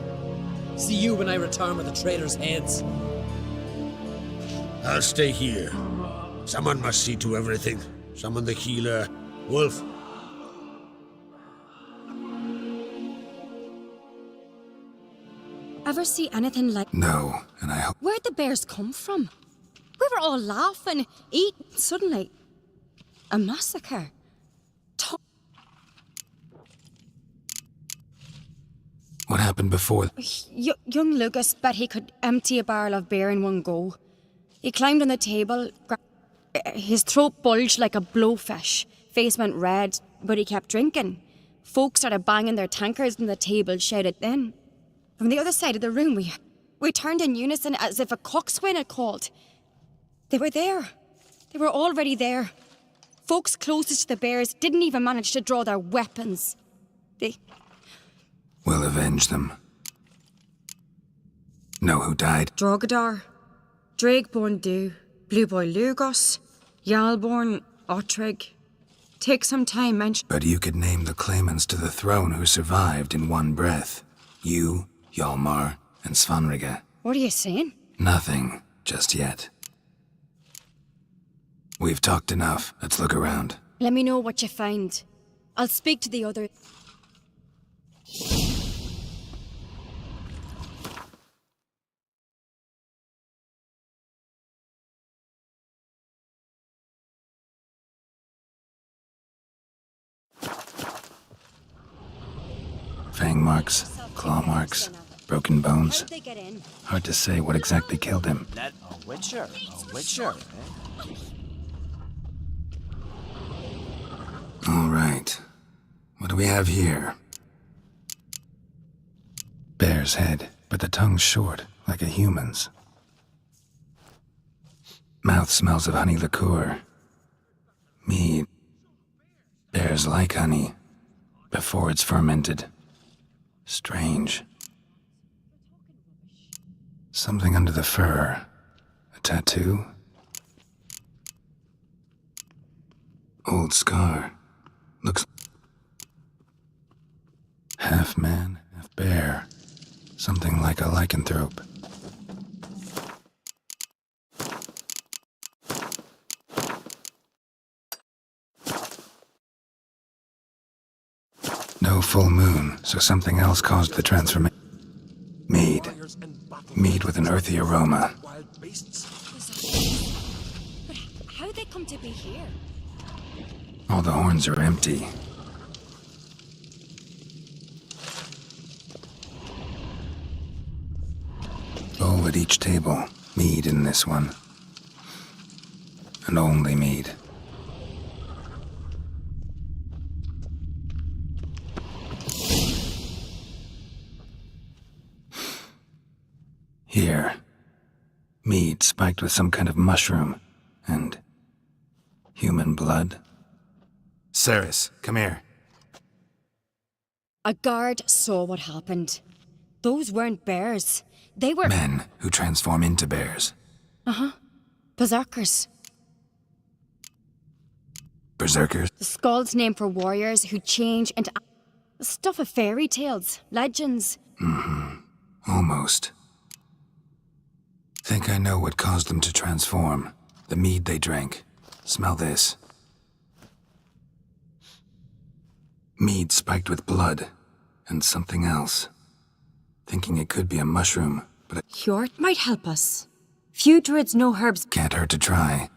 See you when I return with the traitors' heads. I'll stay here. Someone must see to everything. Summon the healer. Wolf. ever see anything like... No, and I hope... Where'd the bears come from? We were all laughing, eating, suddenly... a massacre. What happened before? Young Lucas bet he could empty a barrel of beer in one go. He climbed on the table, his throat bulged like a blowfish, face went red, but he kept drinking. Folk started banging their tankards on the table, shouted then. From the other side of the room, we turned in unison as if a coxswain had called. They were there. They were already there. Folks closest to the bears didn't even manage to draw their weapons. We'll avenge them. Know who died? Drogadar, Drakeborn Du, Blue Boy Lugos, Yalborn, Ottrig. Take some time, mention... But you could name the claimants to the throne who survived in one breath. You, Hjalmar, and Svanrige. What are you saying? Nothing, just yet. We've talked enough. Let's look around. Let me know what you find. I'll speak to the other... Fang marks, claw marks, broken bones. Hard to say what exactly killed him. A witcher, All right. What do we have here? Bear's head, but the tongue's short, like a human's. Mouth smells of honey liqueur. Mead. Bears like honey, before it's fermented. Strange. Something under the fur. A tattoo? Old scar. Looks... half man, half bear. Something like a lycanthrope. No full moon, so something else caused the transformation. Mead. Mead with an earthy aroma. But how'd they come to be here? All the horns are empty. Bowl at each table. Mead in this one. And only mead. Here. Mead spiked with some kind of mushroom. And human blood. Ceres, come here. A guard saw what happened. Those weren't bears. They were... Men who transform into bears. Uh-huh. Berserkers. Berserkers? The Skald's name for warriors who change into... the stuff of fairy tales, legends. Mm-hmm. Almost. Think I know what caused them to transform. The mead they drank. Smell this. Mead spiked with blood. And something else. Thinking it could be a mushroom, but Hjort might help us. Few druids know herbs. Can't hurt to try.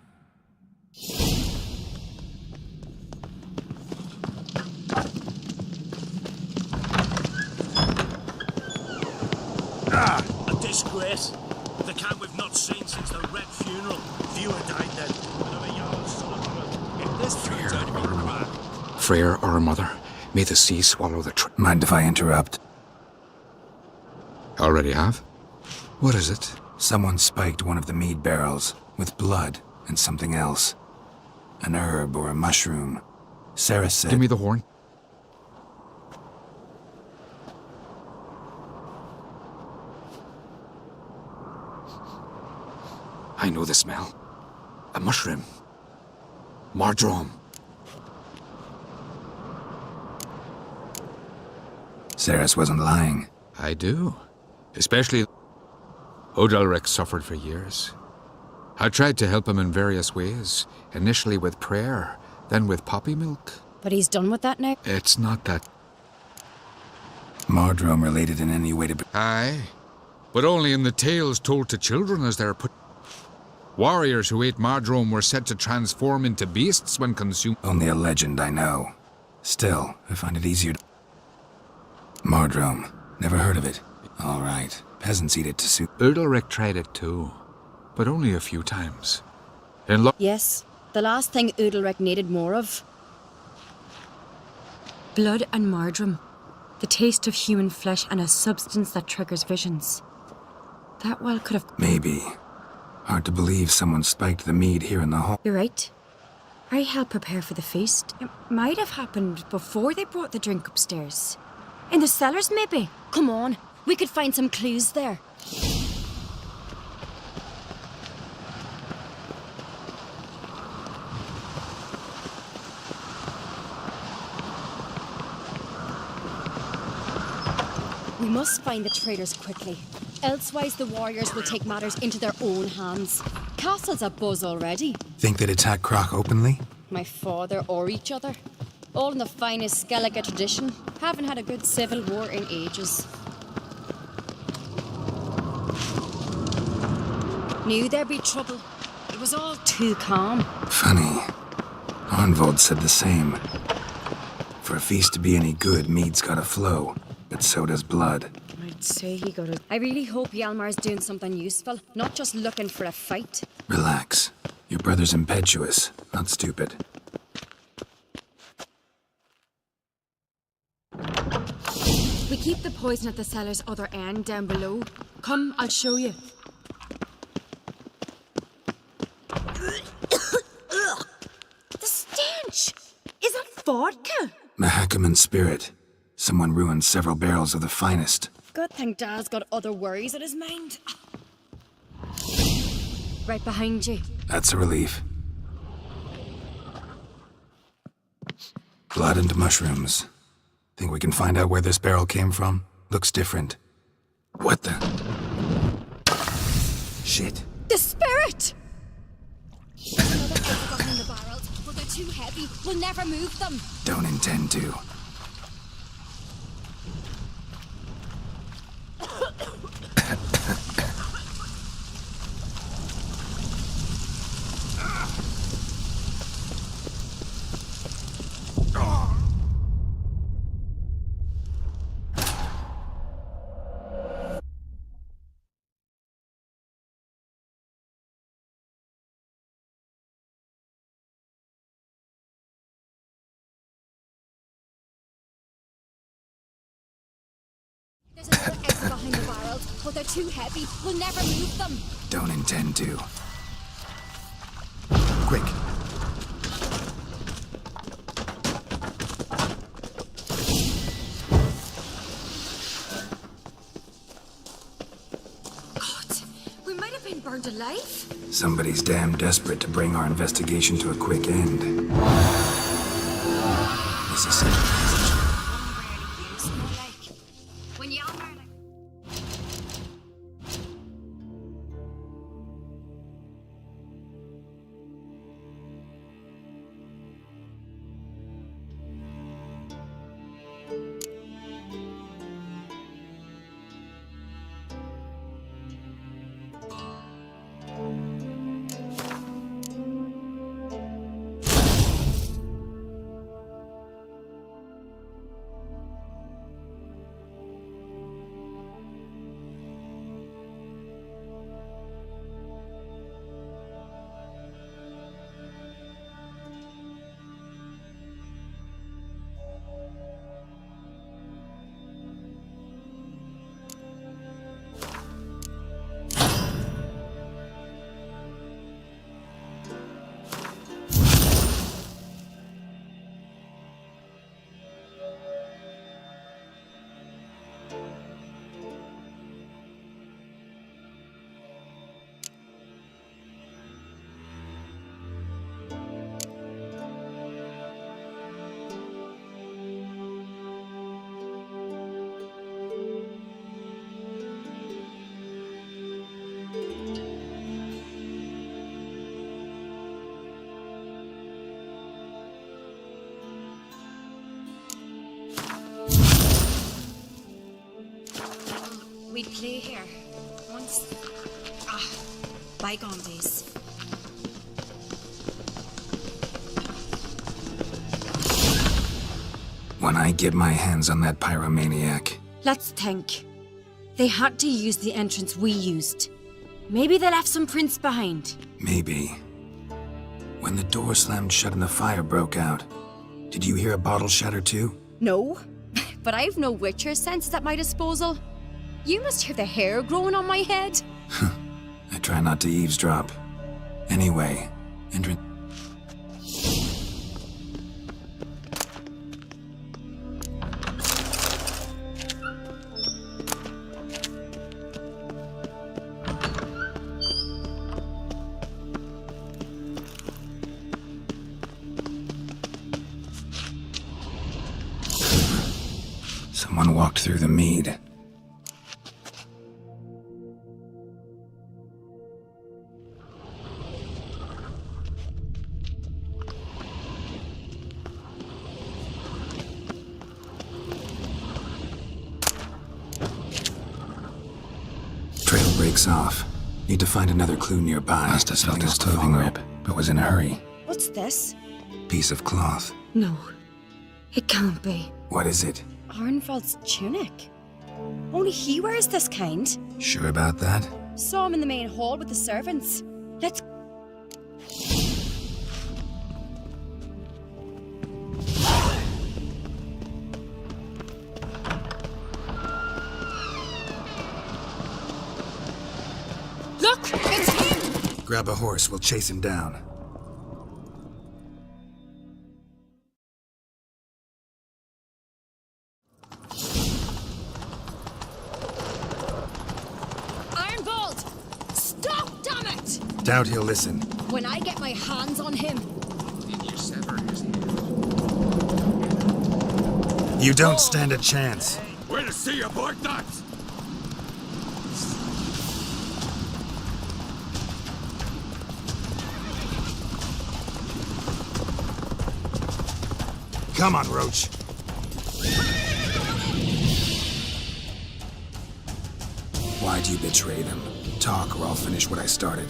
A disgrace. The camp we've not seen since the Red Funeral. Fewer died then. Another young son of a... If this turns out to be bad... Freyr, our mother, may the sea swallow the Mind if I interrupt? Already have? What is it? Someone spiked one of the mead barrels with blood and something else. An herb or a mushroom. Ceres said... Give me the horn. I know the smell. A mushroom. Mardrome. Ceres wasn't lying. I do. Especially... Odalric suffered for years. I tried to help him in various ways. Initially with prayer, then with poppy milk. But he's done with that now? It's not that... Mardrome related in any way to... Aye. But only in the tales told to children as they're put... Warriors who ate Mardrome were said to transform into beasts when consumed. Only a legend, I know. Still, I find it easier to... Mardrome. Never heard of it. All right. Peasants eat it to suit... Udalric tried it too, but only a few times. Yes, the last thing Udalric needed more of. Blood and Mardrome. The taste of human flesh and a substance that triggers visions. That well could have... Maybe. Hard to believe someone spiked the mead here in the hall. You're right. I helped prepare for the feast. It might have happened before they brought the drink upstairs. In the cellars, maybe. Come on, we could find some clues there. We must find the traitors quickly. Elsewise, the warriors will take matters into their own hands. Castle's abuzz already. Think they'd attack Croc openly? My father or each other. All in the finest Skellige tradition. Haven't had a good civil war in ages. Knew there'd be trouble. It was all too calm. Funny. Arnvold said the same. For a feast to be any good, mead's gotta flow. But so does blood. I'd say he got it. I really hope Hjalmar's doing something useful, not just looking for a fight. Relax. Your brother's impetuous, not stupid. We keep the poison at the cellar's other end down below. Come, I'll show you. The stench! Is that vodka? Mahakaman spirit. Someone ruined several barrels of the finest. Good thing Dad's got other worries in his mind. Right behind you. That's a relief. Blood and mushrooms. Think we can find out where this barrel came from? Looks different. What the? Shit. The spirit! Another egg behind the barrels, but they're too heavy. We'll never move them. Don't intend to. There's another egg behind the barrels. Arnvold, but they're too heavy. We'll never move them. Don't intend to. Quick. We might have been burned alive. Somebody's damn desperate to bring our investigation to a quick end. This is such a When y'all We'd play here. Once. Bygone days. When I get my hands on that pyromaniac. Let's think. They had to use the entrance we used. Maybe they left some prints behind. Maybe. When the door slammed shut and the fire broke out, did you hear a bottle shatter too? No, but I've no Witcher senses at my disposal. You must hear the hair growing on my head. I try not to eavesdrop. Anyway, entrance. Someone walked through the mead. Trail breaks off. Need to find another clue nearby. Must have felt his clothing rip, but was in a hurry. What's this? Piece of cloth. No, it can't be. What is it? Arnvold's tunic. Only he wears this kind. Sure about that? Saw him in the main hall with the servants. Let's... Look! It's him! Grab a horse, we'll chase him down. Arnvold! Stop, damn it! Doubt he'll listen. When I get my hands on him. Did you sever his head? You don't stand a chance. Where to see aboard that? Come on, Roach. Why'd you betray them? Talk or I'll finish what I started.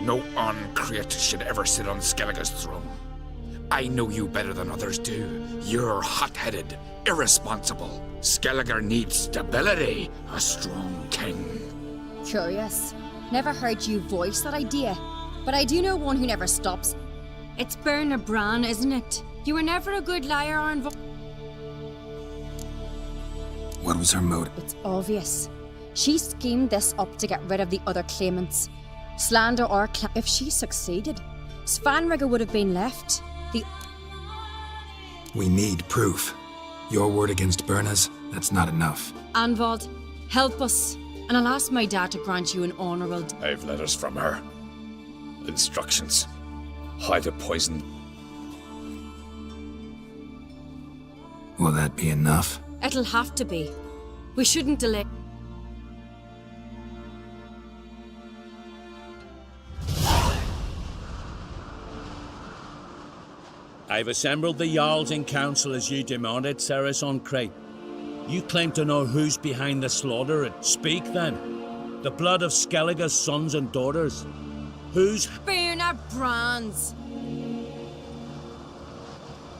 No uncreate should ever sit on Skellige's throne. I know you better than others do. You're hot-headed, irresponsible. Skellige needs stability, a strong king. Curious. Never heard you voice that idea. But I do know one who never stops. It's Bernard Bran, isn't it? You were never a good liar, Arnvold. What was her motive? It's obvious. She schemed this up to get rid of the other claimants. Slander or if she succeeded, Svanrigger would have been left. We need proof. Your word against Birna's, that's not enough. Anvald, help us, and I'll ask my dad to grant you an honourable... I've letters from her. Instructions. How to poison. Will that be enough? It'll have to be. We shouldn't delay. I've assembled the Jarls in council as you demanded, Cerys on Crate. You claim to know who's behind the slaughter. Speak then. The blood of Skellige's sons and daughters. Who's... Birna Brands.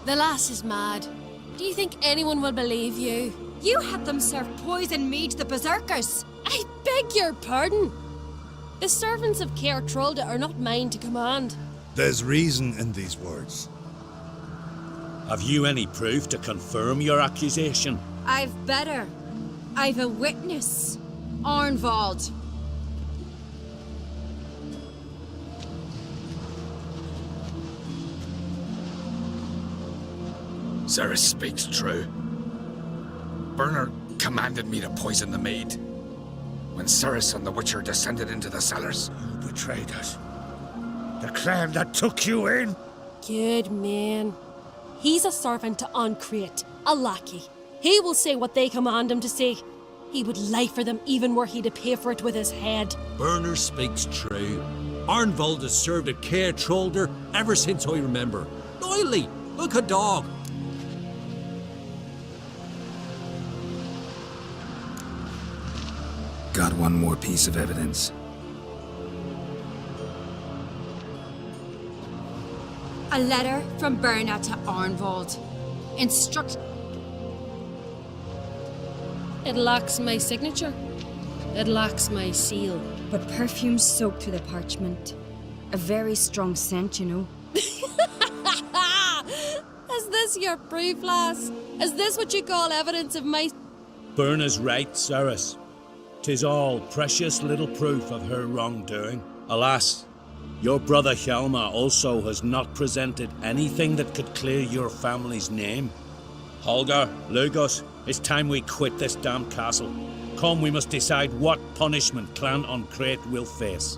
The lass is mad. Do you think anyone will believe you? You had them serve poison mead to the berserkers. I beg your pardon. The servants of Caer Trolda are not mine to command. There's reason in these words. Have you any proof to confirm your accusation? I've better. I've a witness. Arnvald. Cerys speaks true. Birna commanded me to poison the maid. When Cerys and the Witcher descended into the cellars. You betrayed us. The clan that took you in. Good man. He's a servant to Ancrate, a lackey. He will say what they command him to say. He would lie for them even were he to pay for it with his head. Birna speaks true. Arnvald has served at Caer Trolder ever since I remember. Loyally, like a dog. Got one more piece of evidence. A letter from Birna to Arnvald. Instruct... It lacks my signature. It lacks my seal. But perfume soaked through the parchment. A very strong scent, you know. Is this your proof, lass? Is this what you call evidence of my... Birna's right, Cerys. 'Tis all precious little proof of her wrongdoing. Alas, your brother Hjalmar also has not presented anything that could clear your family's name. Holger, Lugos, it's time we quit this damn castle. Come, we must decide what punishment Clan Ancrate will face.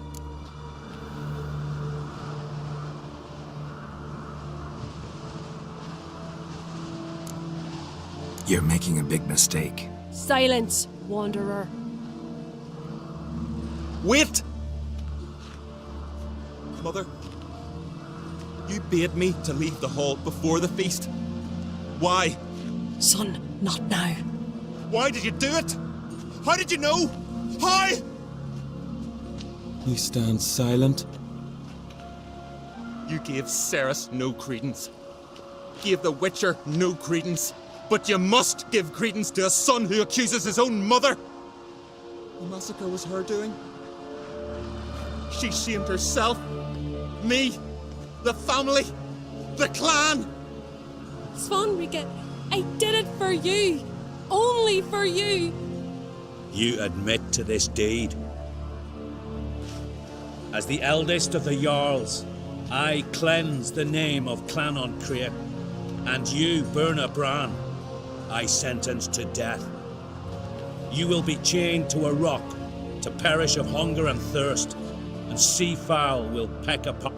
You're making a big mistake. Silence, wanderer. Wait! Mother, you bade me to leave the hall before the feast. Why? Son, not now. Why did you do it? How did you know? How? You stand silent. You gave Cerys no credence. Gave the Witcher no credence. But you must give credence to a son who accuses his own mother. The massacre was her doing. She shamed herself, me, the family, the clan. Svanrigger, I did it for you. Only for you. You admit to this deed. As the eldest of the Jarls, I cleanse the name of Clan Ancrate, and you, Birna Bran, I sentence to death. You will be chained to a rock to perish of hunger and thirst, and sea fowl will peck upon.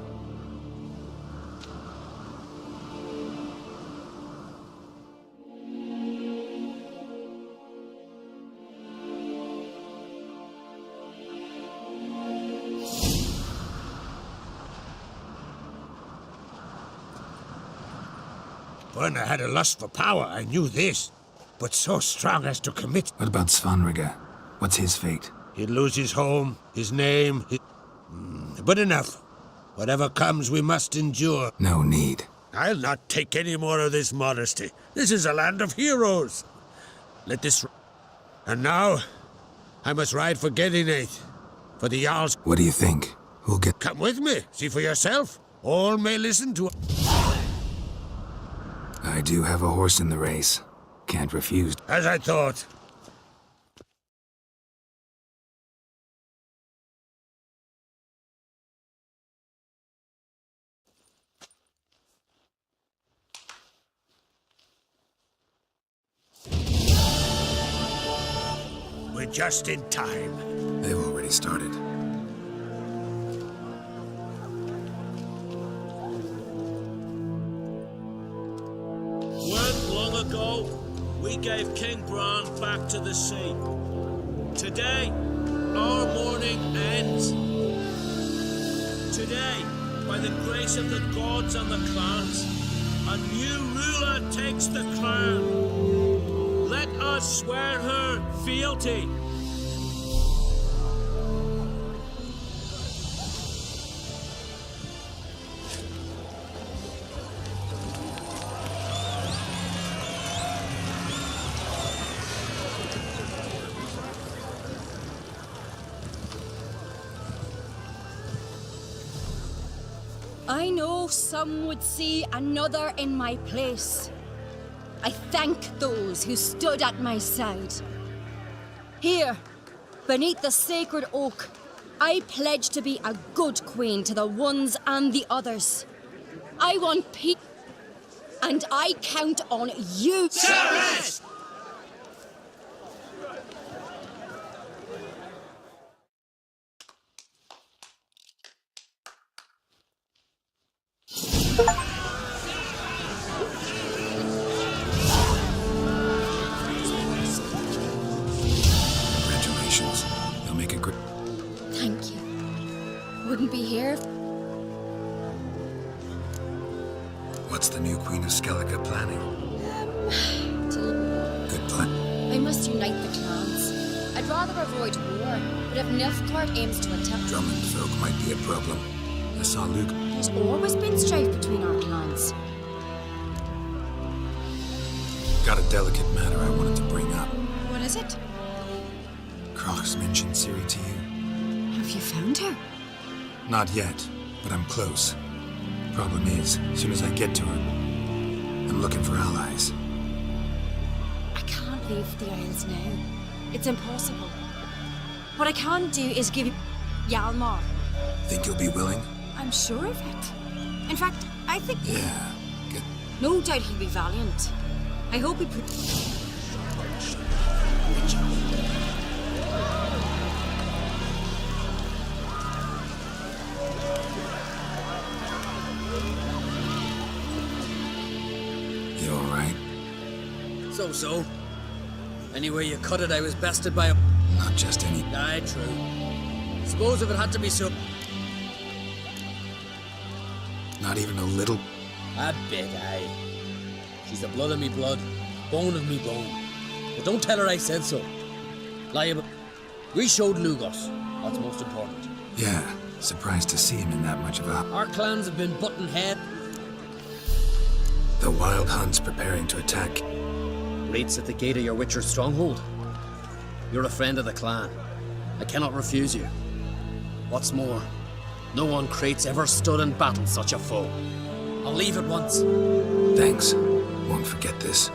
Birna had a lust for power, I knew this. But so strong as to commit... What about Svanrigger? What's his fate? He'd lose his home, his name, But enough. Whatever comes, we must endure. No need. I'll not take any more of this modesty. This is a land of heroes. Let this... And now, I must ride for Gedinath, for the Jarls... What do you think? Who'll get... Come with me, see for yourself. All may listen to... I do have a horse in the race. Can't refuse. As I thought. We're just in time. They've already started. When long ago we gave King Bran back to the sea. Today, our mourning ends. Today, by the grace of the gods and the clans, a new ruler takes the crown. Let us swear her fealty. I know some would see another in my place. I thank those who stood at my side. Here, beneath the sacred oak, I pledge to be a good queen to the ones and the others. I want peace, and I count on you. Cerys! Congratulations. You'll make a great... Thank you. Wouldn't be here. What's the new Queen of Skellige planning? Good plan. I must unite the clans. I'd rather avoid war, but if Nilfgaard aims to attack... Drummond folk might be a problem. I saw Luke. There's always been strife between our clans. Got a delicate matter I wanted to bring up. What is it? Croc's mentioned Ciri to you. Have you found her? Not yet, but I'm close. Problem is, as soon as I get to her, I'm looking for allies. I can't leave the Isles now. It's impossible. What I can do is give you Hjalmar. Think you'll be willing? I'm sure of it. In fact, I think... Yeah, good. No doubt he'll be valiant. I hope he... You alright? So. Anyway you cut it, I was bested by a... Not just any... Aye, true. Suppose if it had to be so... Not even a little... A bit, aye. She's the blood of me blood, bone of me bone. But don't tell her I said so. Lie about... We showed Lugos. That's most important. Yeah, surprised to see him in that much of a... Our clans have been button head. The Wild Hunt's preparing to attack. Rates at the gate of your Witcher's stronghold. You're a friend of the clan. I cannot refuse you. What's more, no one Crate's ever stood in battle such a foe. I'll leave at once. Thanks. Won't forget this.